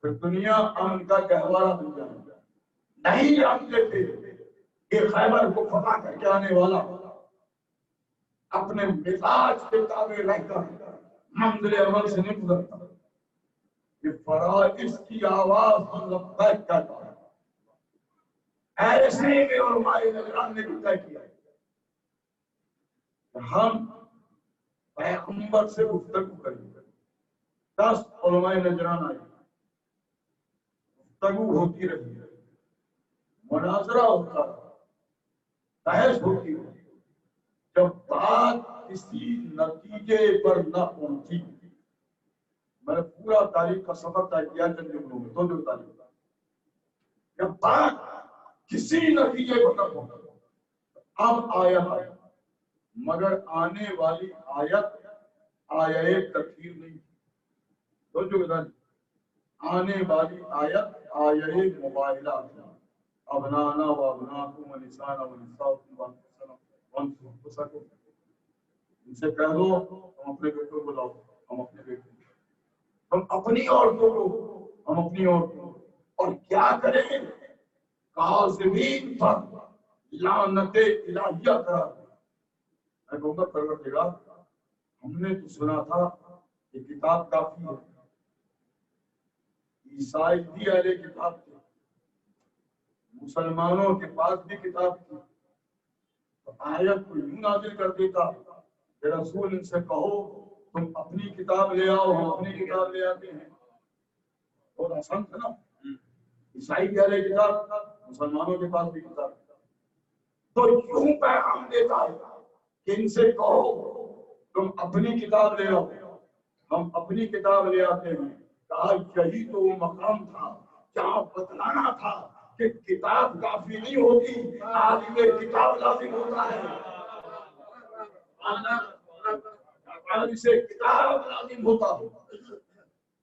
D: پھر دنیا امن کا گہوارہ بن جائے گا۔ نہیں جانتے تھے کہ خیبر کو فتح کر کے آنے والا اپنے مزاج کے تابع رہ کر منزل عمل سے نہیں گزرتا، کہ فرائض کی آواز ہم لبیک کہتا ہے۔ ایسے میں علماء نجران نے بھی طے کیا کہ ہم پیغمبر سے گفتگو کریں گے۔ 10 علماء نجران آئے، گفتگو ہوتی رہی، مناظرہ ہوتا رہا، بحث ہوتی رہی، جب بات کسی نتیجے پر نہ پہنچی، میں نے پورا تاریخ کا سفر طے کیا چند جملوں میں، تو جو تاریخ جب بات کسی نتیجے پر نہ پہنچی، اب آیت آئی، مگر آنے والی آیت آیہ تکفیر نہیں، تو جو آنے والی آیت آیہ مباہلہ، ابنانا و ابناکم و نسانا و نساؤکم وانفسکم، ان سے کہہ دو ہم اپنے بیٹوں کو لاؤ، ہم اپنے بیٹوں کو، ہم اپنی عورتوں کو، ہم اپنی عورتوں کو، اور کیا کریں کاظمین پر لعنت الہیہ قرار دیں۔ میں کہوں گا پروردگار ہم نے تو سنا تھا کہ کتاب کافی ہے، عیسائی بھی اہل کتاب تھے، مسلمانوں کے پاس بھی کتاب تھی، تو آیت کو یوں نازل کر دیتا کہ رسول ان سے کہو تم اپنی کتاب لے آؤ، ہم اپنی کتاب لے آتے ہیں۔ بہت آسان تھا نا، عیسائی بھی اہل کتاب، مسلمانوں کے پاس بھی کتاب، تو یوں پیغام دیتا ہے کہ ان سے کہو تم اپنی کتاب لے آؤ، ہم اپنی کتاب لے آتے ہیں۔ کہا یہی تو وہ مقام تھا جہاں بتلانا تھا کہ کتاب کافی نہیں ہوتی، عالم کتاب لازم ہوتا ہے، عالم سے کتاب لازم ہوتا ہے۔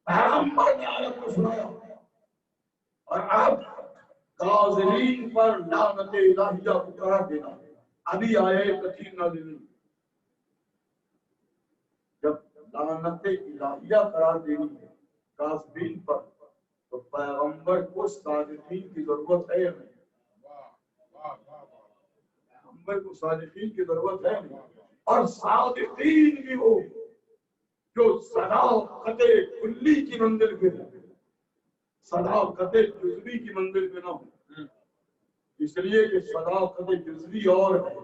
D: پیغمبر نے آیت کو سنایا، اور اب کاظمین پر لعنت الہیہ کو قرار دینا، ابھی آیہ تکفیر نازل نہیں، جب لعنت الہیہ قرار دینی ہے کاظمین پر تو پیغمبر کو صادقین کی ضرورت ہے نہیں، پیغمبر کو صادقین کی ضرورت ہے نہیں، اور صادقین بھی ہو جو صداقت کلی کی منزل پہ ہو، صداقت جزوی کی منزل پہ نہ ہو، اس لیے کہ صداقت جزوی اور ہے،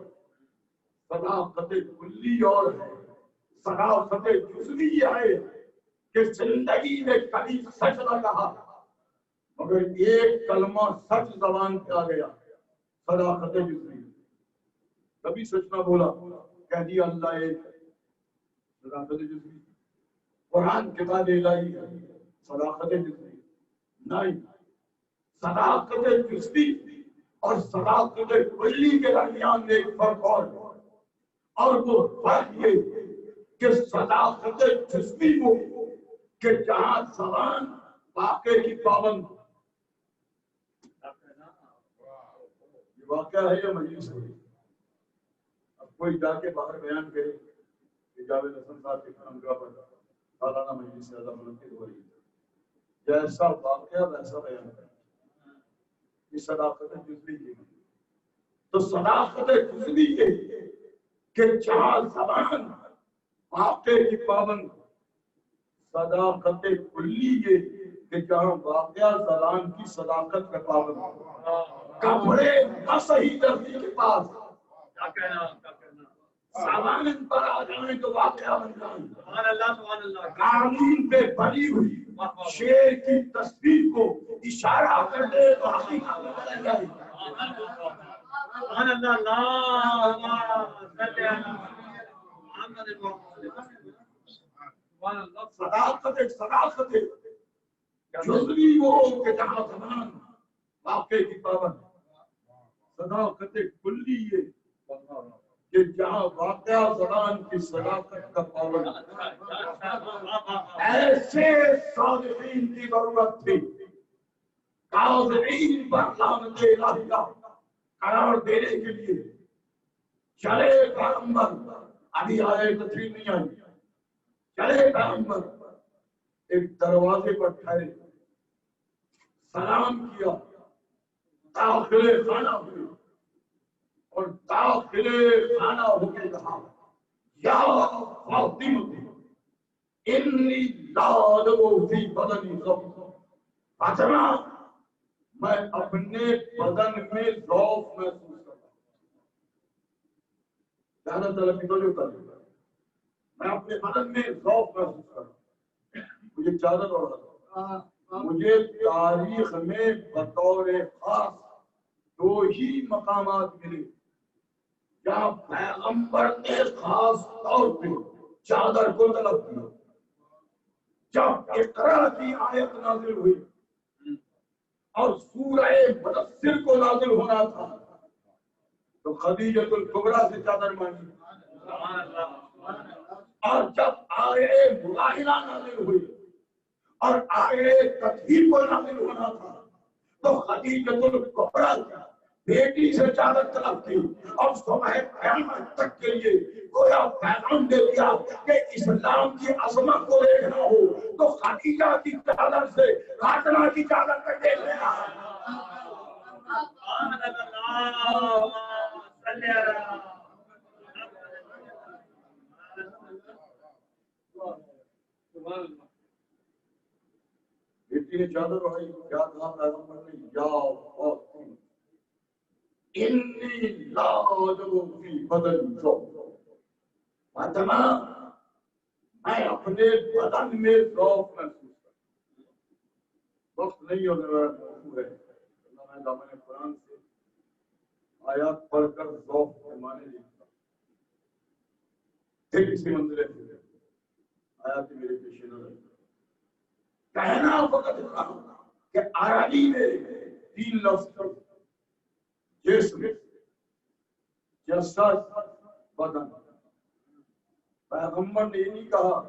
D: صداقت کلی اور ہے۔ صداقت جزوی یہ ہے کہ زندگی میں کبھی سچ نہ کہا مگر ایک کلمہ سچ زبان پہ آ گیا، صداقت جزوی، کبھی سچ نہ بولا، کہہ دیا اللہ ایک، صداقت جزوی۔ قرآن کتاب الہی ہے، صداقت جزوی نہیں، صداقت جزوی اور صداقت کلی کے درمیان ایک فرق اور وہ فرق یہ کہ صداقت جزوی ہو کہ جہاں زبان واقع کی پابند، یہ واقعہ ہے یا مجلس ہے؟ اب کوئی جا کے باہر بیان کرے کہ جاوید حسن صاحب کے خانقاہ پر سالانہ مجلس سے زیادہ منعقد ہو رہی ہے، جیسا واقعہ ویسا بیان کرے، یہ صداقت جزوی کی ہے۔ تو صداقت جزوی یہ کہ جہاں زبان واقع کی پابند، صداقت کلی یہ کہ جہاں واقعہ زلان کی صداقت کا پابند کپڑے نہ صحیح دردی کے پاس
A: کیا کہنا
D: سامان پر آ جائیں تو واقعہ بن جائیں.
A: سبحان اللہ
D: قانون پہ بنی ہوئی شیر کی تصویر کو اشارہ کر دے تو حقیقت میں بدل جائے.
A: سبحان اللہ اللہم صلی علی محمد سبحان اللہ.
D: صداقت جزوی وہ کہ جہاں زمان واقعے کی پابند. صداقت کلی یہ کہ جہاں واقعہ زبان کی صداقت کا پابند. ایسے صادقین کی ضرورت تھی کاظمین پر لعنت الہیہ قرار دینے کے لیے. چلے پیغمبر ابھی آئے تشریف نہیں آئی. چلے پیغمبر ایک دروازے پر ٹھہرے سلام کیا داخل خانہ ہوئے اور داخل خانہ ہو کے کہا یا فاطمہ انی لا ادعو فی بدنی ذوق. فاطمہ میں اپنے بدن میں ذوق محسوس کرتا ہوں. زیادہ طلب توجہ کر لوں میں اپنے بدن میں ذوق محسوس کرتا ہوں. مجھے چادر اور مجھے تاریخ میں بطور خاص دو ہی مقامات ملے جہاں پیغمبر نے خاص طور پہ چادر کو طلب کیا. جب اقرا کی آیت نازل ہوئی اور سورہ مدثر کو نازل ہونا تھا تو خدیجۃ الکبریٰ سے چادر مانگی. اور جب آئے ملاحنہ نازل ہوئی اور آئے تطہیر کو نازل ہونا تھا تو خدیجۃ الکبریٰ بیٹی سے چادر طلب کی اور صبح قیامت تک کے لیے گویا پیغام دے دیا کہ اسلام کی عظمت کو دیکھنا ہو تو خدیجہ کی چادر سے فاطمہ کی چادر تک دیکھ لینا. بیٹی نے چادر اڑائی. کیا کہا پیغمبر نے یا فاطمہ انی لا ادعو فی بدن ذوق. فاطمہ میں اپنے بدن میں ذوق محسوس کرتا ہوں. وقت نہیں ہونے والا موضوع ہے. اللہ نے دامن قرآن سے آیات پڑھ کر ذوق کے معنی لکھا. پھر اسی منزلے سے آیات میرے پیش نظر کہنا فقط اتنا کہ عربی میں 3 لفظ جسم جسد بدن. پیغمبر نے یہ نہیں کہا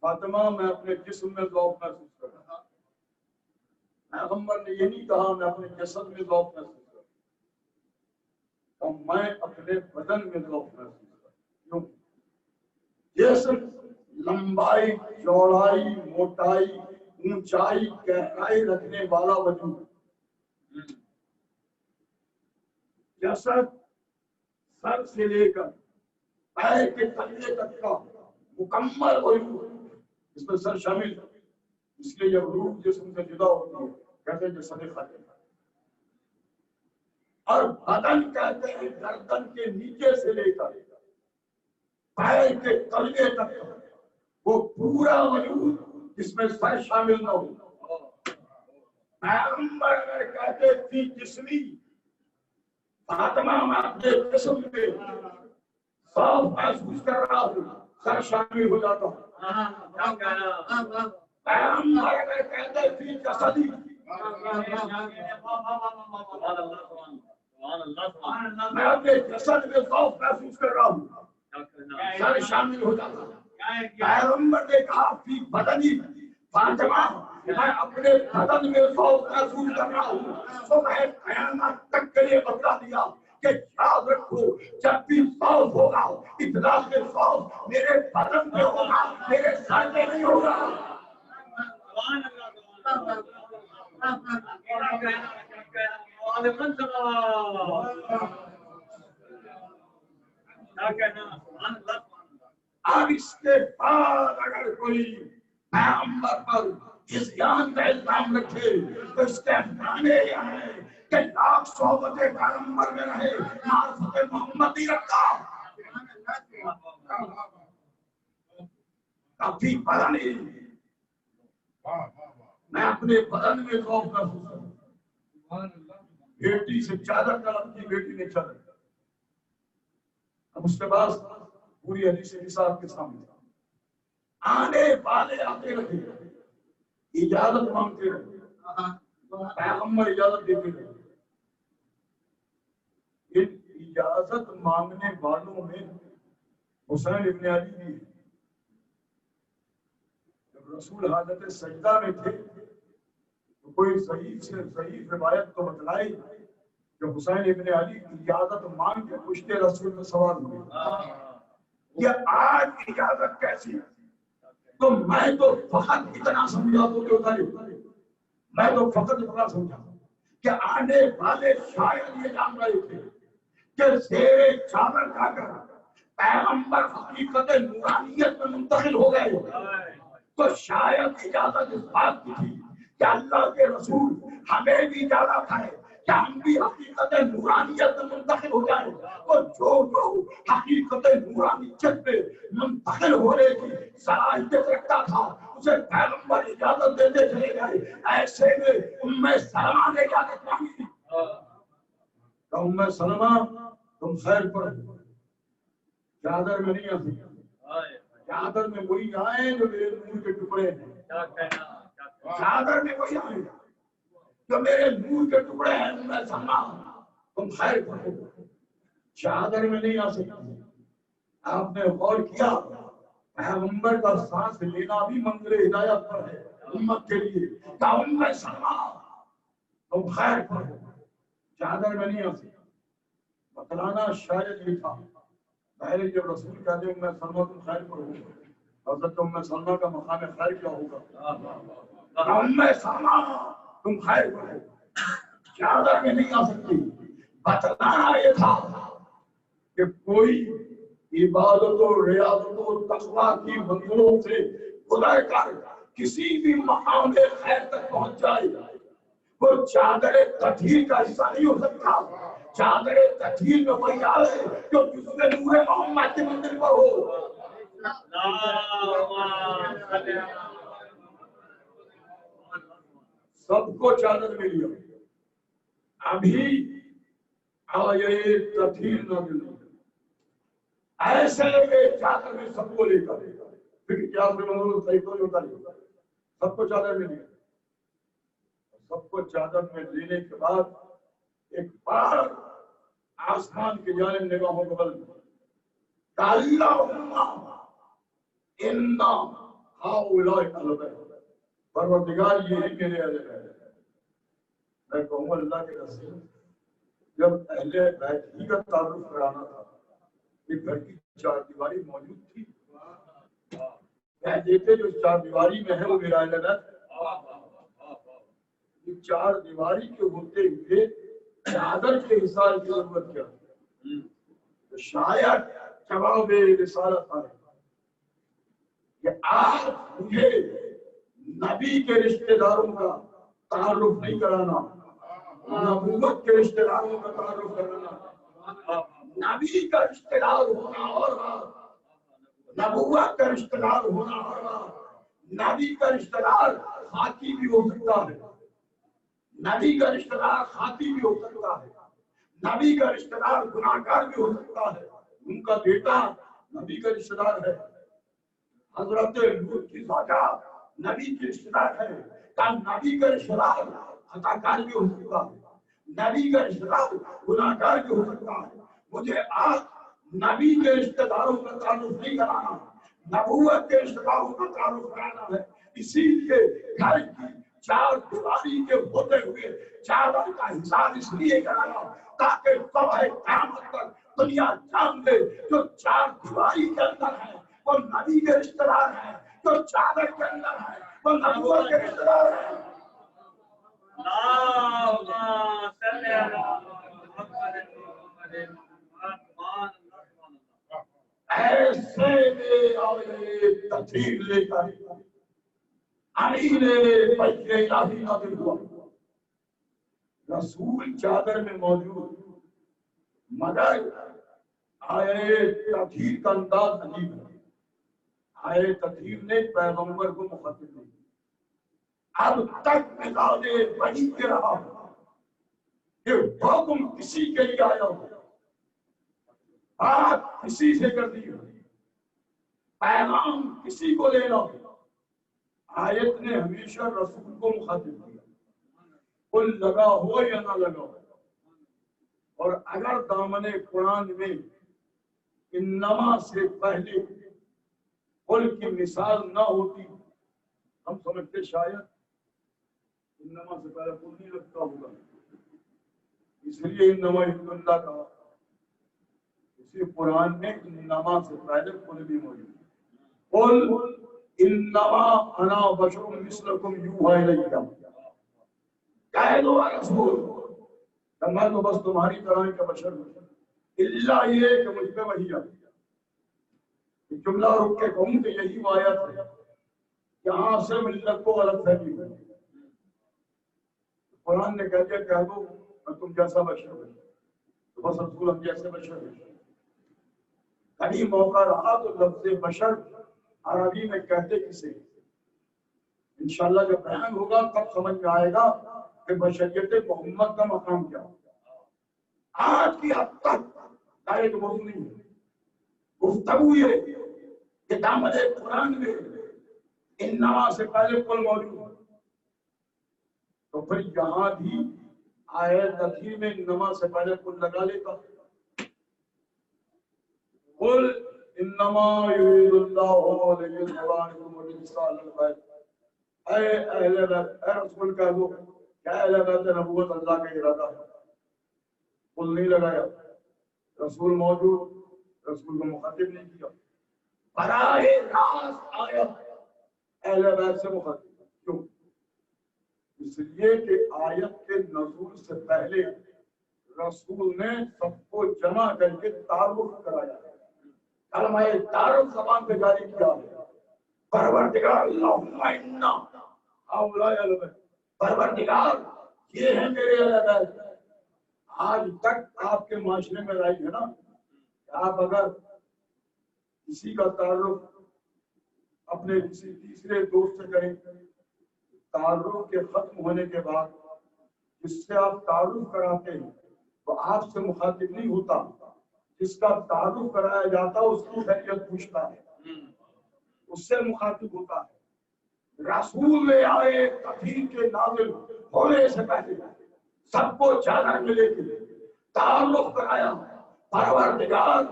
D: فاطمہ میں اپنے جسم میں ذوق محسوس کر رہا. پیغمبر نے یہ نہیں کہا میں اپنے جسد میں ذوق محسوس کر رہا. میں اپنے بدن میں ذوق محسوس کر رہا. جسم لمبائی چوڑائی موٹائی اونچائی گہرائی رکھنے والا وجود. جسد سر سے لے کر پیر کے تلے تک کا مکمل وجود اس میں سر شامل ہے. اس لیے جب روح جسم سے جدا ہوتی ہے کہتے ہیں جسد خاتم. اور بدن کہتے ہیں گردن کے نیچے سے لے کر پیر کے تلے تک وہ پورا وجود جس میں سر شامل نہ ہو. پیغمبر اگر کہتے تھی جسمی فاطمہ میں اپنے جسم میں صاف محسوس کر رہا ہوں سر شامل ہو جاتا ہوں. پیغمبر اگر کہتے تھی جسدی میں اپنے جسد میں صاف محسوس کر رہا ہوں سر شامل ہو جاتا ہوں. پیغمبر نے کہا فی بدنی فاطمہ میں اپنے بدن میں ذوق محسوس کر رہا ہوں. صبح قیامت تک کے لیے بتلا دیا کہ یاد رکھو جب بھی ذوق ہوگا اطلاق کے ذوق میرے بدن میں ہوگا میرے سر میں نہیں ہوگا. اب اس کے بعد اگر کوئی پیغمبر پر اس جان کا الزام رکھے تو اس کے معنی یہ ہے کہ لاکھ صحبت پیغمبر میں رہے معرفت محمد ہی رکھا کافی پڑا نہیں میں اپنے بدن میں خوف محسوس کروں بیٹی سے چادر طلب کی بیٹی نے چادر اب اس کے بعد پوری حدیث نثار کے سامنے آنے والے آتے رہے اجازت مانگتے رہے پیغمبر اجازت دیتے رہے ان اجازت مانگنے والوں میں حسین ابن علی بھی ہے جب رسول حالت سجدہ میں تھے تو کوئی صحیح سے صحیح روایت تو بتلائی کہ حسین ابن علی اجازت مانگ کے پشت رسول میں سوال ہوئے یہ آج اجازت کیسی ہے تو میں تو فقط اتنا سمجھا تو جو میں تو فقط اتنا سمجھا کہ آنے والے شاید یہ جان رہے تھے کہ زیر چادر کا کر پیغمبر حقیقت نورانیت میں منتقل ہو گئے تو شاید اجازت اس بات کی تھی کہ اللہ کے رسول ہمیں بھی اجازت ہے کہ ہم بھی حقیقت نورانیت میں منتقل ہو جائے تو جو حقیقت نورانیت میں منتقل ہونے کی صلاحیت رکھتا تھا اسے پیغمبر اجازت دیتے چلے گئے ایسے میں ام سلمہ نے اجازت مانگی کہ ام سلمہ تم خیر پر چادر میں نہیں آتی چادر میں وہی آئے جو میرے نور کے ٹکڑے ہیں چادر میں وہی آئے جو میرے نور کے ٹکڑے ہیں میں سمجھا تم خیر کرو چادر میں نہیں آ سکتی آپ نے غور کیا پیغمبر کا سانس لینا بھی منظر ہدایت پر ہے امت کے لیے کہ ام سلمہ تم خیر کرو چادر میں نہیں آ سکتی بتلانا شاید یہ تھا پہلے جب رسول کہتے ام سلمہ تم خیر کرو حضرت ام سلمہ کا مقام خیر کیا ہوگا ام سلمہ تم خیر کرو چادر میں نہیں آ سکتی بتلانا یہ تھا کہ کوئی عبادت و ریاضت و تقویٰ کی منزلوں سے گزر کر کسی بھی مقام خیر تک پہنچ جائے وہ چادر تطہیر کا حصہ نہیں ہو سکتا چادر تطہیر میں وہی آئے جو جس میں نور محمد کے مندر پر ہو سب کو چادر میں لیا ابھی آئے تطہیر نہ ملی ایسے چادر میں سب کو لے کر پھر کیا سب کو چادر میں لیا سب کو چادر میں لینے کے بعد ایک بار آسمان کی جانب نگاہوں کو بل پروردگار یہ ہے میرے اہل میں کہوں اللہ کے رسول جب اہل بیت ہی کا تعارف کرانا تھا یہ گھر کی چار دیواری موجود تھی دیتے جو چار دیواری میں ہے وہ میرا اہل بیت چار دیواری کے ہوتے ہوئے چادر کے حصار کی ضرورت کیا تو شاید جواب رسالت آئے کہ آپ مجھے نبی کے رشتہ داروں کا تعارف نہیں کرانا نبوت کے رشتہ داروں کا تعارف کرانا نبی کا رشتہ دار ہونا اور بات نبوت کا رشتہ دار ہونا اور بات نبی کا رشتہ دار خاکی بھی ہو سکتا ہے نبی کا رشتہ دار خاطی بھی ہو سکتا ہے نبی کا رشتہ دار گناہگار بھی ہو سکتا ہے ان کا بیٹا نبی کا رشتہ دار ہے حضرت لوط کی زوجہ نبی کی رشتہ دار ہے نبی کا رشتہ دار خطا کار بھی ہو سکتا ہے نبی کا رشتہ دار گناہگار بھی ہو سکتا ہے مجھے آج نبی کے رشتہ داروں کا تعارف نہیں کرانا نبوت کے رشتہ داروں کا تعارف کرانا ہے اسی لیے گھر کی چار دیواری کے ہوتے ہوئے چادر کا حساب اس لیے کرانا تاکہ صبح قیامت تک دنیا جان لے جو چار دیواری کے اندر ہے وہ نبی کے رشتہ دار ہیں جو چادر کے اندر ہے وہ نبوت کے رشتہ دار ہیں ایسے میں آئے تطہیر لے کر امین بیت الہی نازل ہوا، رسول چادر میں موجود، مگر آئے تطہیر کا انداز عجیب ہے۔ آئے تطہیر نے پیغمبر کو مخاطب نہیں، اب تک مزاج وحی کے رہا کہ حکم کسی کے لیے آیا ہو، بات کسی سے کر دی ہو، پیغام کسی کو لینا ہو، آیت نے ہمیشہ رسول کو مخاطب کیا، کل لگا ہو یا نہ لگا ہو۔ اور اگر دامن قرآن میں انما سے پہلے قل کی مثال نہ ہوتی، ہم سمجھتے شاید انما سے پہلے قل نہیں لگتا ہوگا، اس لیے انما اللہ کہا۔ اسی قرآن میں انما سے پہلے قل بھی موجود ہے، قل انما انا بشر مثلکم یوحی الی، کہہ دو رسول میں تو بس تمہاری طرح کا بشر ہوں، اللہ یہ کہ مجھ پہ وحی آتی۔ جملہ رک کے کہوں کہ یہی آیت ہے، یہاں سے ملت کو غلط فہمی ہوئی۔ قرآن نے کہہ دیا کہہ دو میں تم جیسا بشر ہوں، تو بس رسول ہم جیسے بشر ہیں۔ کہیں موقع رہا تو لفظ بشر عربی میں کہتے کسے، انشاءاللہ جب بیان ہوگا تب سمجھ میں آئے گا کہ بشریت محمد کا مقام کیا ہے۔ آج کی حد تک ایک موضوع نہیں ہے، گفتگو یہ کہ دامن قرآن میں انما سے پہلے قل موجود ہے، تو پھر یہاں بھی آیت تطہیر میں انما سے پہلے قل لگا لیتا۔ قل انما یرید اللہ لیذھب عنکم الرجس اہل البیت، اے اہل بیت، اے رسول کہہ دو کہ اہل بیت نبوت اللہ کا ارادہ ہے، قل نہیں لگایا، رسول موجود، رسول کو مخاطب نہیں کیا، براہ راست آیت اہل بیت سے مخاطب۔ کیوں؟ اس لیے کہ آیت کے نزول سے پہلے رسول نے سب کو جمع کر کے تعارف کرایا، کلمہ تعارف زبان پہ جاری کیا ہے، پروردگار اللہم انا ہؤلاء اہل بیت، پروردگار یہ ہیں میرے اہل بیت۔ آج تک آپ کے معاشرے میں رائج ہے نا کہ آپ اگر کسی کا تعارف اپنے کسی تیسرے دوست سے کریں، تعارف کے ختم ہونے کے بعد جس سے آپ تعارف کراتے ہیں وہ آپ سے مخاطب نہیں ہوتا، جس کا تعارف کرایا جاتا اس کی خیریت پوچھتا ہے، اس سے مخاطب ہوتا ہے۔ رسول میں آئے تطہیر کے نازل ہونے سے پہلے سب کو چادر میں لے کے تعارف کرایا، پروردگار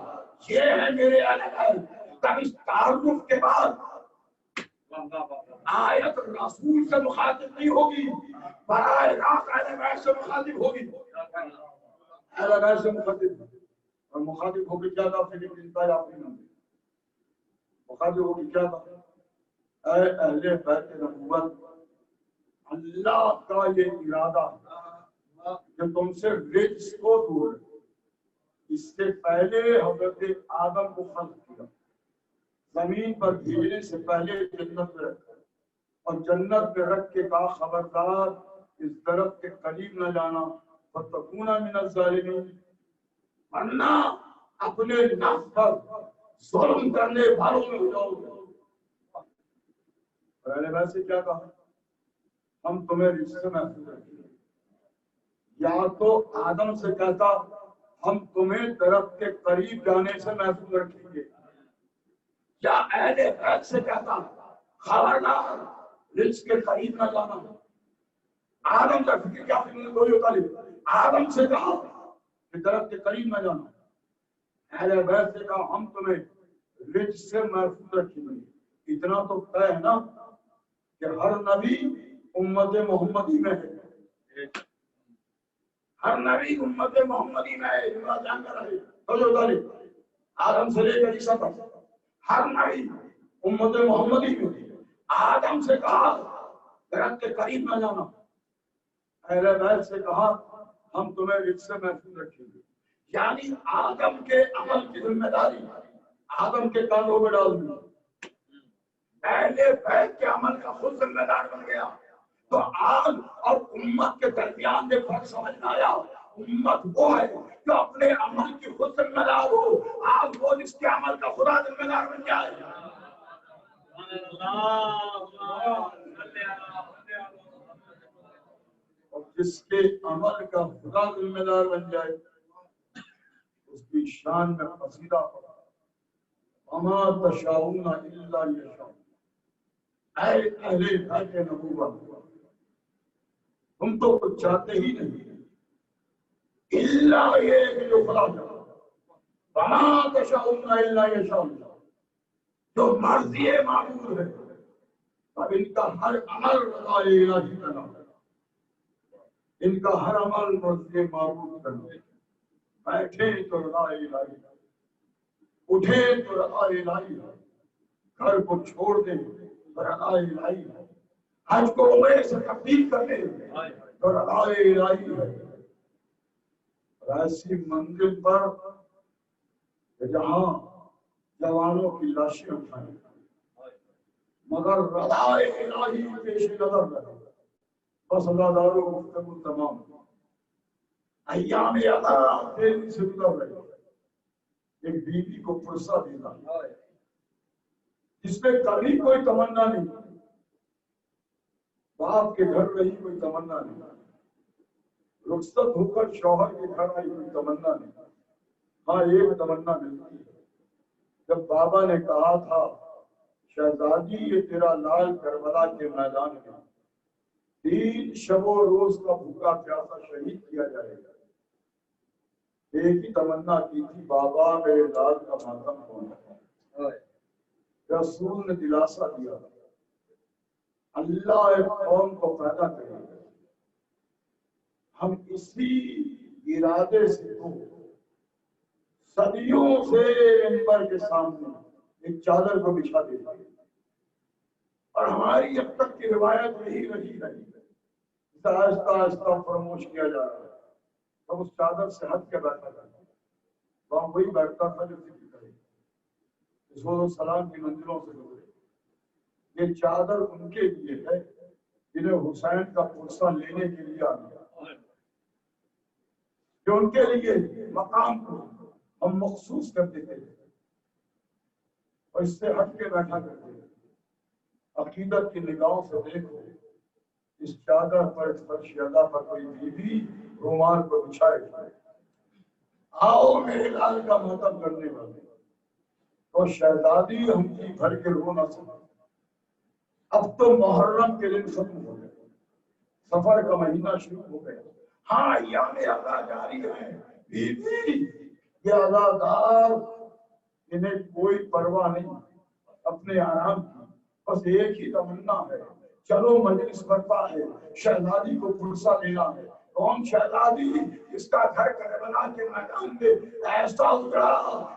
D: یہ ہے میرے اہل بیت۔ تب اس تعارف کے بعد آیت رسول سے مخاطب نہیں ہوگی، براہ راست اہل بیت سے مخاطب ہوگی، اہل بیت سے مخاطب، اور مخاطب ہوگی کیا تھا؟ فکر انتہائی آپ نے مخاطب ہوگی کیا تھا؟ اے اہل بیت نبوت، اللہ کا یہ ارادہ کہ تم سے رجس کو دور، اس سے پہلے حضرت آدم کو خلق کیا، زمین پر بھیجنے سے پہلے جنت میں رکھا، اور جنت میں رکھ کے کہا خبردار اس درخت کے قریب نہ جانا فتکون من الظالمین، ورنہ اپنے نفس پر ظلم کرنے والوں میں ہو جاؤ گے۔ پہلے ویسے کیا کہا؟ ہم تمہیں رجس سے محفوظ رکھیں گے، یا تو آدم سے کہتا ہم تمہیں درخت کے قریب جانے سے محفوظ رکھیں گے، یا اہل بیت سے کہتا خبردار رزق کے قریب نہ جانا۔ آدم کا فکر کیا کوئی ہوتا نہیں، آدم سے کہا کہ درخت کے قریب نہ جانا، اہل بیت سے کہا ہم تمہیں رزق سے محفوظ رکھیں گے۔ اتنا تو طے ہے نا کہ ہر نبی امت محمدی میں ہے، ہر نبی امت محمدی میں ہے، جان کر رہے تو آدم سے لے کر عیسیٰ تک ہر نبی امت محمدی میں۔ آدم سے کہا درخت کے قریب نہ جانا، اہل بیت سے کہا ہم تمہیں رزق سے محفوظ رکھیں گے، یعنی آدم کے عمل کی ذمہ داری آدم کے کانوں میں ڈال دی، اہل بیت کے عمل کا خود ذمہ دار بن گیا. تو آج اور امت کے درمیان میں فرق سمجھ میں آیا. امت وہ ہے جو اپنے عمل کی خود ذمہ دار ہو. آج وہ جس کے عمل کا خدا ذمہ دار بن جائے. اور جس کے عمل کا خدا ذمہ دار بن جائے اس کی شان میں قصیدہ پڑا وما تشاؤون الا یشاء. اے اہل بیت نبوت تم تو کچھ چاہتے ہی نہیں الا یہ کہ جو خدا چاہتا. وما تشاؤون الا یشاء. جو مرضی معبود ہے اب ان کا ہر عمل رضا الہی کا نام ہے. ان کا ہر عمل مرضی معبود کا نام ہے. بیٹھے تو رضا الہی، اٹھے تو رضا الہی، گھر کو چھوڑ دیں تو رضا الہی، حج کو عمرے سے تبدیل کر دیں تو رضا الہی ہے. اور ایسی منزل پر جہاں جوانوں کی لاشیں اٹھائیں مگر رضا الہی پیش نظر رہے. بس ادادار و گفتگو تمام ایام عطا دیر سے گزر رہے. ایک بیوی کو پرسہ دینا جس میں کبھی کوئی تمنا نہیں، باپ کے گھر رہی کوئی تمنا نہیں، رخصت ہو کر شوہر کے گھر آئی کوئی تمنا نہیں. ہاں ایک تمنا ملتی ہے جب بابا نے کہا تھا شہزادی یہ تیرا لال کربلا کے میدان میں 3 شب و روز کا بھوکا پیاسا شہید کیا جائے گا. ایک ہی تمنا کی تھی بابا میرے لال کا ماتم کون ہے. رسول نے دلاسا دیا اللہ ایک قوم کو پیدا کرے گا. ہم اسی ارادے سے تو صدیوں سے منبر کے سامنے ایک چادر کو بچھا دیتے ہیں اور ہماری اب تک کی روایت یہی رہی آہستہ آہستہ فراموش کیا جا رہا ہے. ہم اس چادر سے ہٹ کے بیٹھا جاتا ہے تو ہم وہی بیٹھتا تھا جو ذکر کرے اس و سلام کی منزلوں سے گزرے. یہ چادر ان کے لیے ہے جنہیں حسین کا پرسہ لینے کے لیے آ گیا، جو ان کے لیے مقام کو ہم مخصوص کر دیتے تھے اور اس سے ہٹ کے بیٹھا کرتے تھے. عقیدت کی نگاہوں سے دیکھو اس چادر پر اس فرش اللہ پر کوئی بیوی رومال کو بچھائے جائے آؤ میرے لال کا ماتم کرنے والے تو شہزادی ہم کی بھر کے رو نہ سکے. اب تو محرم کے دن ختم ہو گئے، سفر کا مہینہ شروع ہو گیا. ہاں ایام عطا جاری ہے. بیوی یہ عزادار انہیں کوئی پرواہ نہیں اپنے آرام کی، بس ایک ہی تمنا ہے چلو مجلس برپا ہے، شہزادی کو پرسہ دینا ہے. کون شہزادی اس کا گھر کربلا کے میدان میں ایسا اجڑا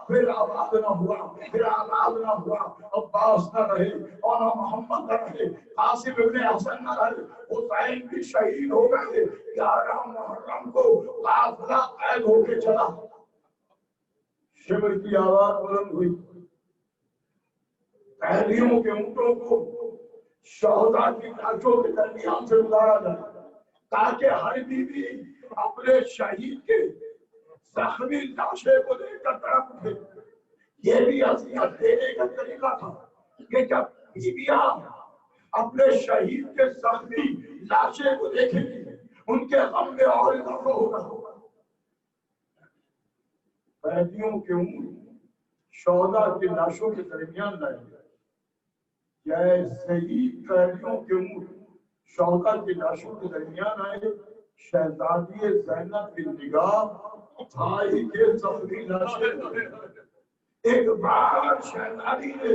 D: پھر آباد نہ ہوا، پھر آباد نہ ہوا. عباس نہ رہے اور نہ محمد نہ رہے، قاسم ابن حسن نہ رہے، حسین بھی شہید ہو گئے. 11 محرم کو قافلہ قید ہو کے چلا. شبر کی آواز بلند ہوئی، قیدیوں کے اونٹوں کو شہداء کی لاشوں کے درمیان سے گزارا جائے تاکہ ہر بیوی اپنے شہید کے زخمی لاشے کو دیکھ کر تڑپ اٹھے. یہ بھی اذیت دینے کا طریقہ تھا کہ جب بیویاں اپنے شہید کے زخمی لاشے کو دیکھیں گی ان کے غم میں اور اضافہ ہوگا. قیدیوں کے اونٹ شہداء کی لاشوں کے درمیان لائے گئے جیسے ہی قیدیوں کے اونٹ شہداء کی لاشوں کے درمیان آئے. شہزادی زینب کی نگاہ بھائی کے زخمی لاشیں. ایک بار شہزادی نے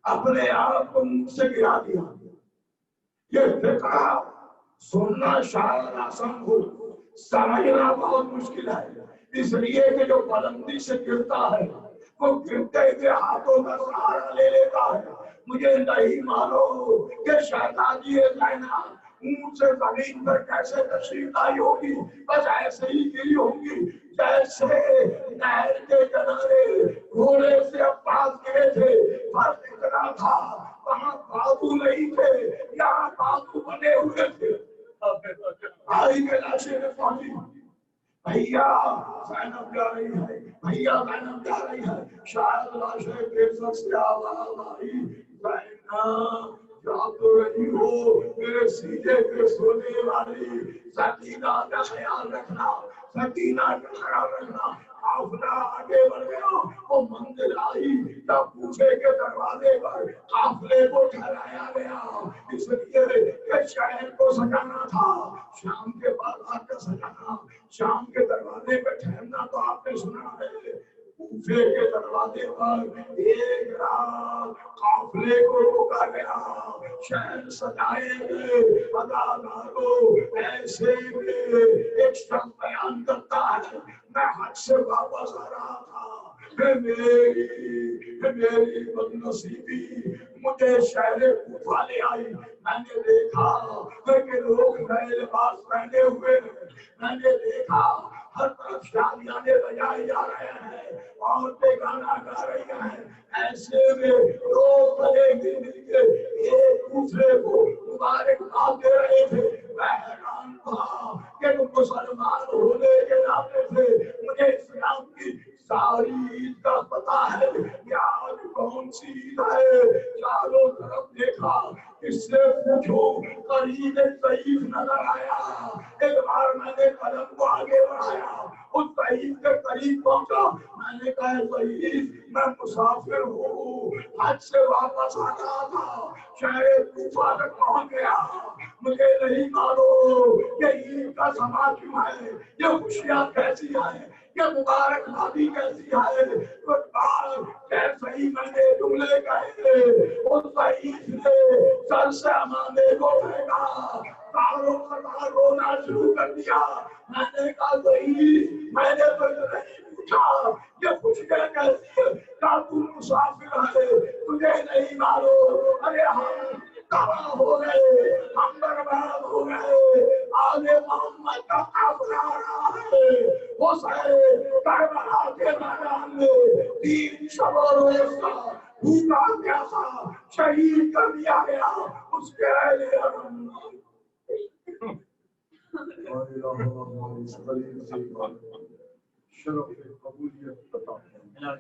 D: اپنے آپ کو منہ سے گرا دیا. یہ فقہ سننا شاید آسان ہو، سمجھنا بہت مشکل ہے، اس لیے کہ جو بلندی سے گرتا ہے وہ گرتے ہوئے ہاتھوں کا سہارا لے لیتا ہے. مجھے نہیں معلوم کہ شہزادی زینب اونٹ سے زمین پر کیسے تشریف لائی ہوگی، بس ایسے ہی گری ہوگی جیسے نہر کے کنارے گھوڑے سے عباس گرے تھے۔ فرق اتنا تھا وہاں بازو نہیں تھے، یہاں بازو بنے ہوئے تھے۔ آئی کے لاشے میں پہنچی، بھیا زینب جا رہی ہے، بھیا زینب جا رہی ہے، شاید لاشیں بے سک سے آواز آئی، زینب جا تو رہی ہو میرے سینے پہ سونے والی، سکینہ کا خیال رکھنا، سکینہ کا خیال رکھنا۔ قافلہ آگے بڑھ گیا، وہ منزل آئی جب کوفے کے دروازے پر قافلے کو ٹھہرایا گیا، اس لیے کہ شہر کو سجانا تھا، شام کے بازار کا سجانا، شام کے دروازے پہ ٹھہرنا تو آپ نے سنا ہے۔ کوفے کے دروازے پر ایک رات قافلے کو روکا گیا، شہر سجائے گئے، اداکاروں ایسے میں ایک شخص بیان کرتا ہے، میں حج سے واپس آ رہا تھا، میری بدنصیبی مجھے شہر کوفہ لے آئی، میں نے دیکھا کہ لوگ نئے لباس پہنے ہوئے ہیں، میں نے دیکھا ہر طرف شادیاں بجائی جا رہے ہیں، عورتیں گانا گا رہی ہیں، ایسے میں لوگ بڑے مل کے ایک دوسرے کو مبارکباد دے رہے تھے۔ میں حیران تھا کہ مسلمان ہونے کے ناطے سے مجھے اسلام کی ساری عید کا پتا ہے کہ آج کون سی عید ہے۔ چاروں طرف دیکھا، اس سے پوچھو، قریب ضعیف نظر آیا، ایک بار میں نے قدم کو آگے بڑھایا، اس ضعیف کے قریب پہنچا، میں نے کہا ضعیف میں مسافر ہوں، حج سے واپس آ رہا تھا، شہر کوفہ تک پہنچ گیا، مجھے نہیں معلوم کہ عید کا سما کیوں ہے، یہ خوشیاں کیسی ہے، یہ مبارک بادی کیسی ہے۔ کیسے ہی میں نے جملے کہے، اس ضعیف نے سر سے امانے کو پھینکا، تاروں پر رونا شروع کر دیا۔ میں نے کہا ضعیف میں نے تو نہیں پوچھا یہ خوشیاں کیسی ہے، کیا تم مسافر ہے تجھے نہیں معلوم؟ ارے ہم تباہ ہو گئے، ہم برباد ہو گئے، آگے محمد کا قافلہ آ رہا ہے، حسین کربلا کے میدان میں 3 شب و روز کا بھوکا پیاسا شہید کر دیا گیا، اس کے اہل حرم
E: شرف قبولیت عطا فرما،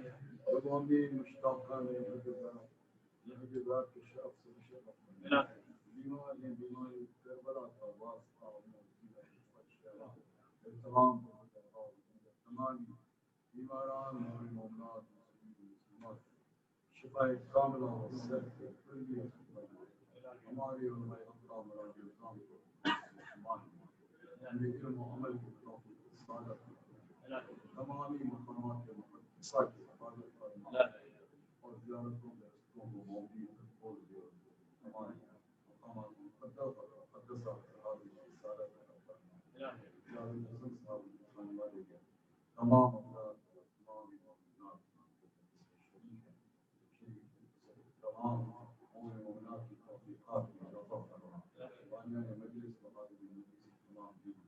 E: تمامی مشتاقان لحجبات کے شرف سے مشرف فرما، بیماری کربلا کا واسطہ تمام تمام بیماران اور مومنات مسلمات شفائے کاملہ اور صحت کلیت ہمارے علماء اکرام راج الاسلام کو یعنی علم و عمل کی توفیق سعادت تمامی مقامات کے مقدسہ کی حفاظت فرما اور زیارتوں میں رزقوں کو موجود کھول دے، ہمارے مقامات مقدسہ حاضر کی سعادت فرما، جاوید حسن صاحب خان والے کے تمام افراد اور تمام مومنات تمام مومنات کی توفیقات میں اضافہ فرما، بانیان مجلس وحاضر مجلس تمام دین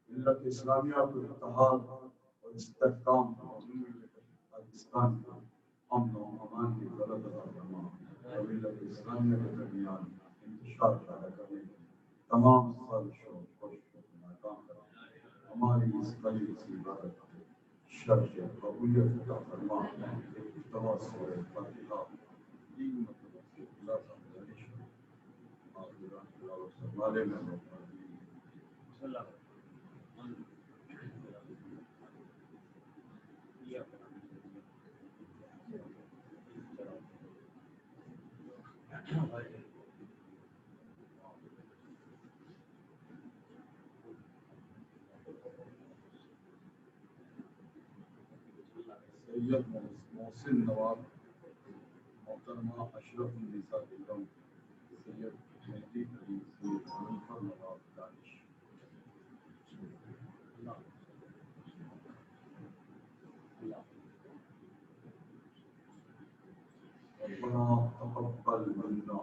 E: ملت اسلامیہ کو اتحاد اور استحکام پاکستان کو امن و امان کی دولت عطا فرما، اور ملت اسلامیہ کے درمیان انتشار پیدا کرنے میں تمام سازشوں اور کوششوں کو ناکام کرنا، ہماری اس بڑی سی عبادت کو شرف قبولیت عطا فرما، اجتماع سورہ فاتحہ 3 مرتبہ سے خلاصہ گزارش آخران تلاوت فرمانے میں سید محسن نواب، محترمہ اشرف النساء بیگم، سید مہدی علی، سید منیفر نواب دانش۔ ربنا تقبل منا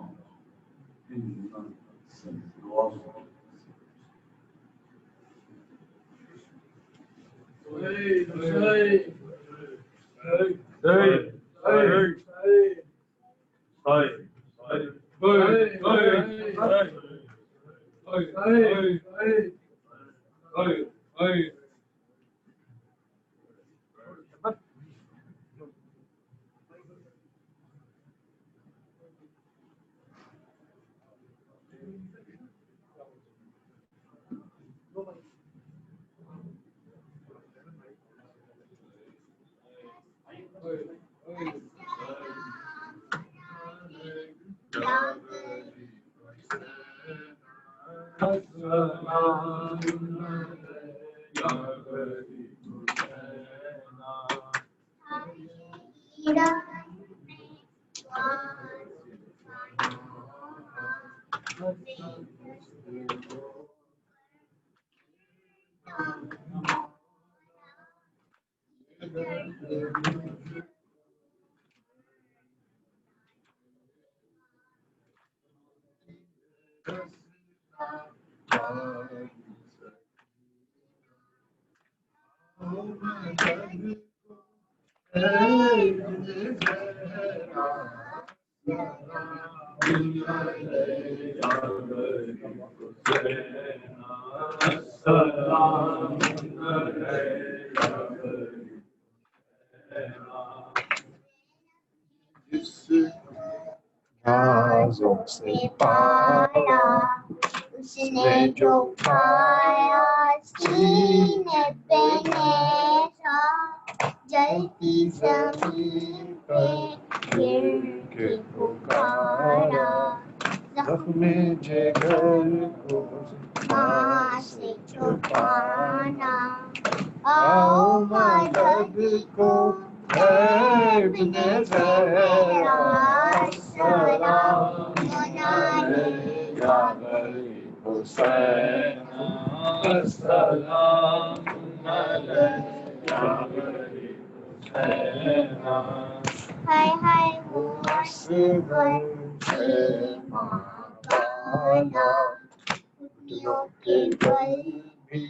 F: نازوں سے پایا اس نے جو کھایا سینے پہ نیزا جلتی زمین پہ گر کے پکارا زخم جگر کو ماں سے چھپانا آؤ مدد کو غیب نے زہرا السلام علیکہ غریب حسین السلام علیکہ غریب حسین ہائے ہائے وہ اصغر ماں بالا پتلیوں کے بل بھی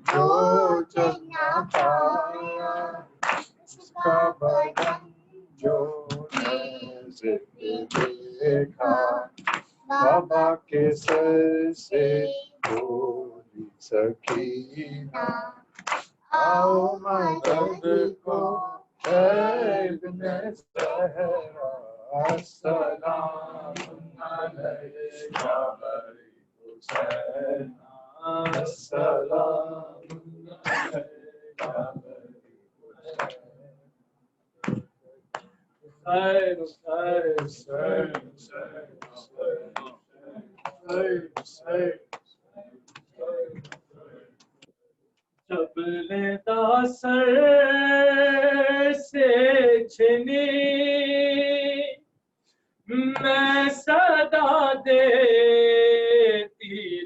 F: جو چنا پایا اس کا بدن جو نیزے پہ دیکھا بابا کے سر سے بولی سکینہ آؤ مدد کو غیب نے زہرا السلام علیکہ غریب حسین السلام علیکہ
G: جب لیتا سر سے چھنی میں صدا دیتی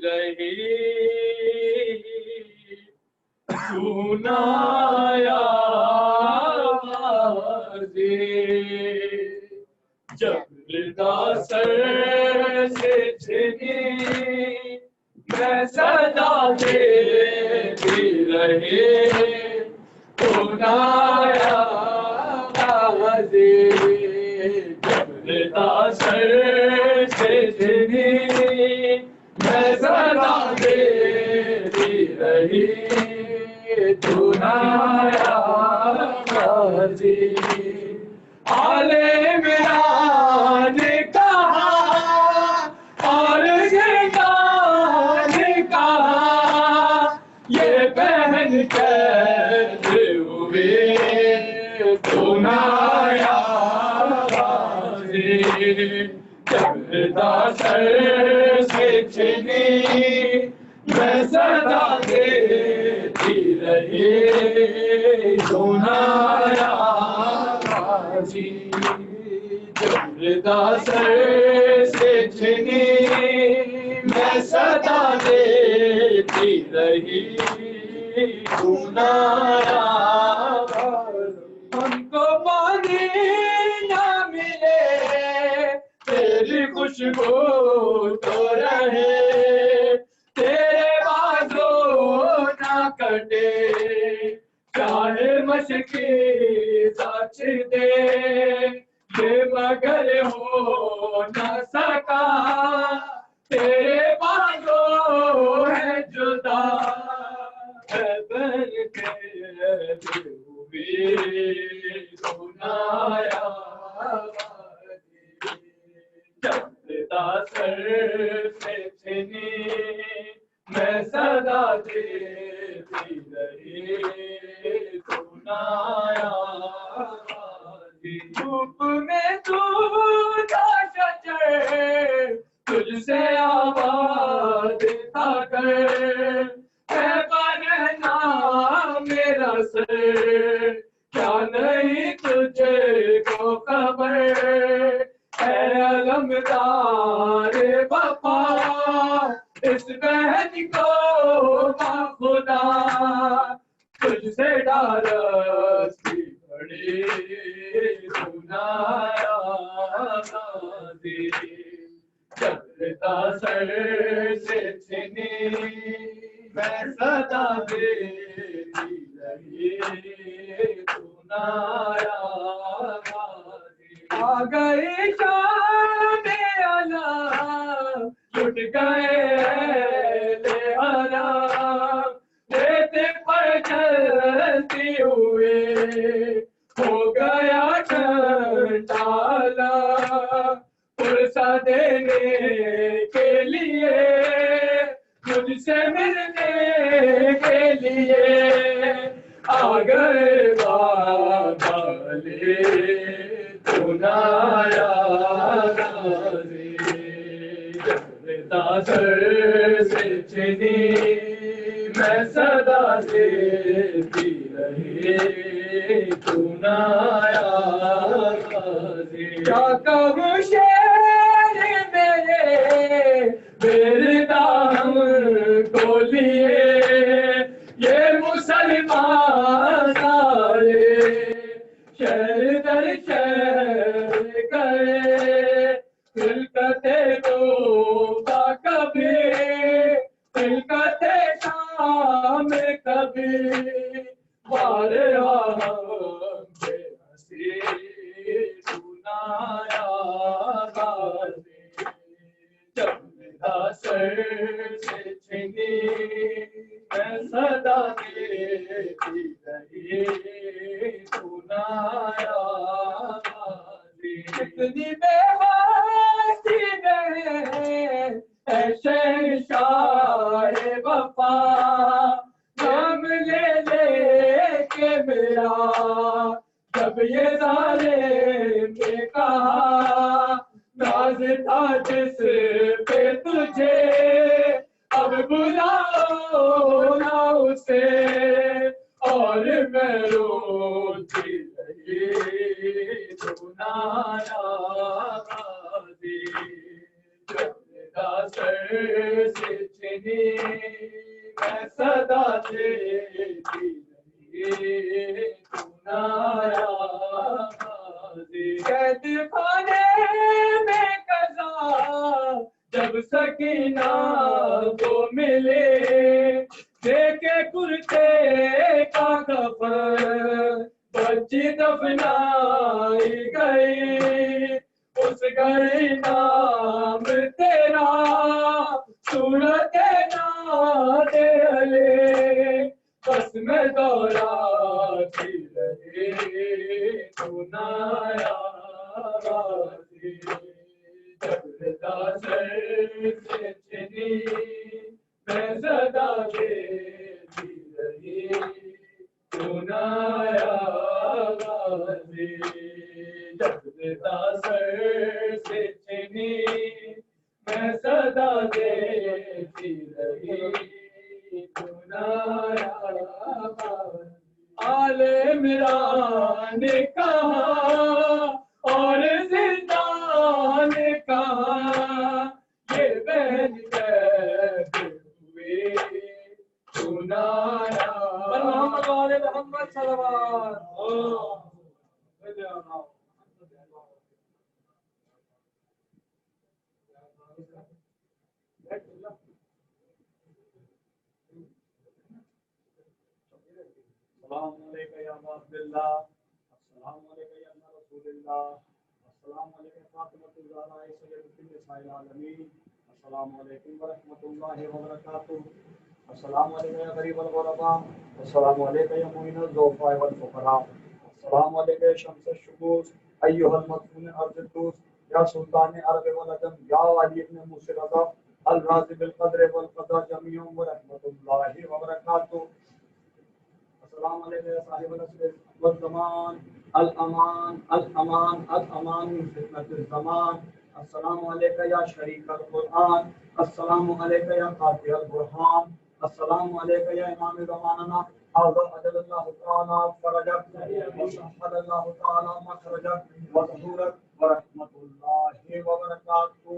G: رہی سنایا جب لیتا سر سے چھنی میں صدا دیتی رہی سنایا جب لیتا سر سے چھنی میں صدا دیتی رہی سنایا میرا نے کہا اور نے کہا یہ بہن کیسے ہوئے سنایا جب سر سے چھنی میں صدا دیتی رہی سنایا جب سر سے چھنی میں صدا دیتی رہی سنایا ہم کو پانی نہ ملے تیری خوش خوشبو تو رہے تیرے بازو نہ کٹے چاہے مشکی سچ دے یہ مگر ہو نہ سکا تیرے بازو ہے جدا ہے بن کے ہوئی سنایا چلتا سر سے چھنی میں صدا دیتی رہی سنایا دھوپ میں تو تھا شجر تجھ سے آواز دیتا کر ہے بننا میرا سر کیا نہیں تجھے کو خبر اے علمدار وفا اس بہن کو خدا تجھ سے ڈارستی بڑی سنایا دی چلتا سر سے چھنی میں صدا دیتی رہی سنایا آ گئی شام علام لٹ گئے لے حرام ریتے پر چلتی ہوئے ہو گیا ٹھنڈالا پرسا دینے کے لیے مجھ سے ملنے کے لیے آ گئے والے سنایا چلتا سر سے چھنی میں صدا دیتی رہی سنایا کیا کہوں شیر میرے میرے دام کو لیے یہ مسلمان سارے شہر در شہر کرے خلقتے تو کبھی خلقتے شام کبھی بارے بے ہنسی سنایا غازی چلتا سر سے چھنی میں صدا دیتی رہی سنایا غازی کتنی بے واسطی گئے اے شہنشاہ وفا نام لے لے کے میرا جب یہ ظالم نے کہا ناز تھا جس پہ تجھے اب بلاؤ نہ اسے اور میں روتی رہی سنایا غازی چلتا سر سے چھنی میں صدا دیتی رہی سنایا غازی قید خانے میں قضا جب سکینہ کو ملے دیکھے کرتے کا کفن بچی دفنائی گئی اس گھڑی نام تیرا صورت ناد علی بس میں دوراتی رہی سنایا غازی چلتا سر سے چھنی میں صدا دیتی رہی سنایا غازی چلتا سر سے چھنی میں صدا دیتی رہی سنایا غازی آل عمران نے کہا اور زندان نے کہا یہ بہن کہتے ہوئے سنایا محمد والے محمد صلوات السلام علیکم یا ابا عبداللہ، السلام علیکم یا ابن رسول اللہ، السلام علیکم فاطمۃ الزہرا سیدۃ النساء العالمین، السلام علیکم ورحمۃ اللہ وبرکاتہ، السلام علیکم یا غریب الغرباء، السلام علیکم یا معین الضعفاء والفقراء، السلام علیکم یا شمس الشموس ایھا المدفون ارض الدوس یا سلطان عرب والعجم یا علی ابن موسی رضا الراضی بالقدر والقضاء جميعا ورحمۃ اللہ وبرکاتہ. السلام علیکم یا صاحب العصر والزمان الامان الامان الامان من فتنة الزمان، السلام علیکم یا شریک القرآن، السلام علیکم یا قاطع البرہان، السلام علیکم یا امام زماننا هذا اجل اللہ تعالی فرجک وسهل اللہ تعالی مخرجک وظہورک ورحمۃ اللہ وبرکاتہ.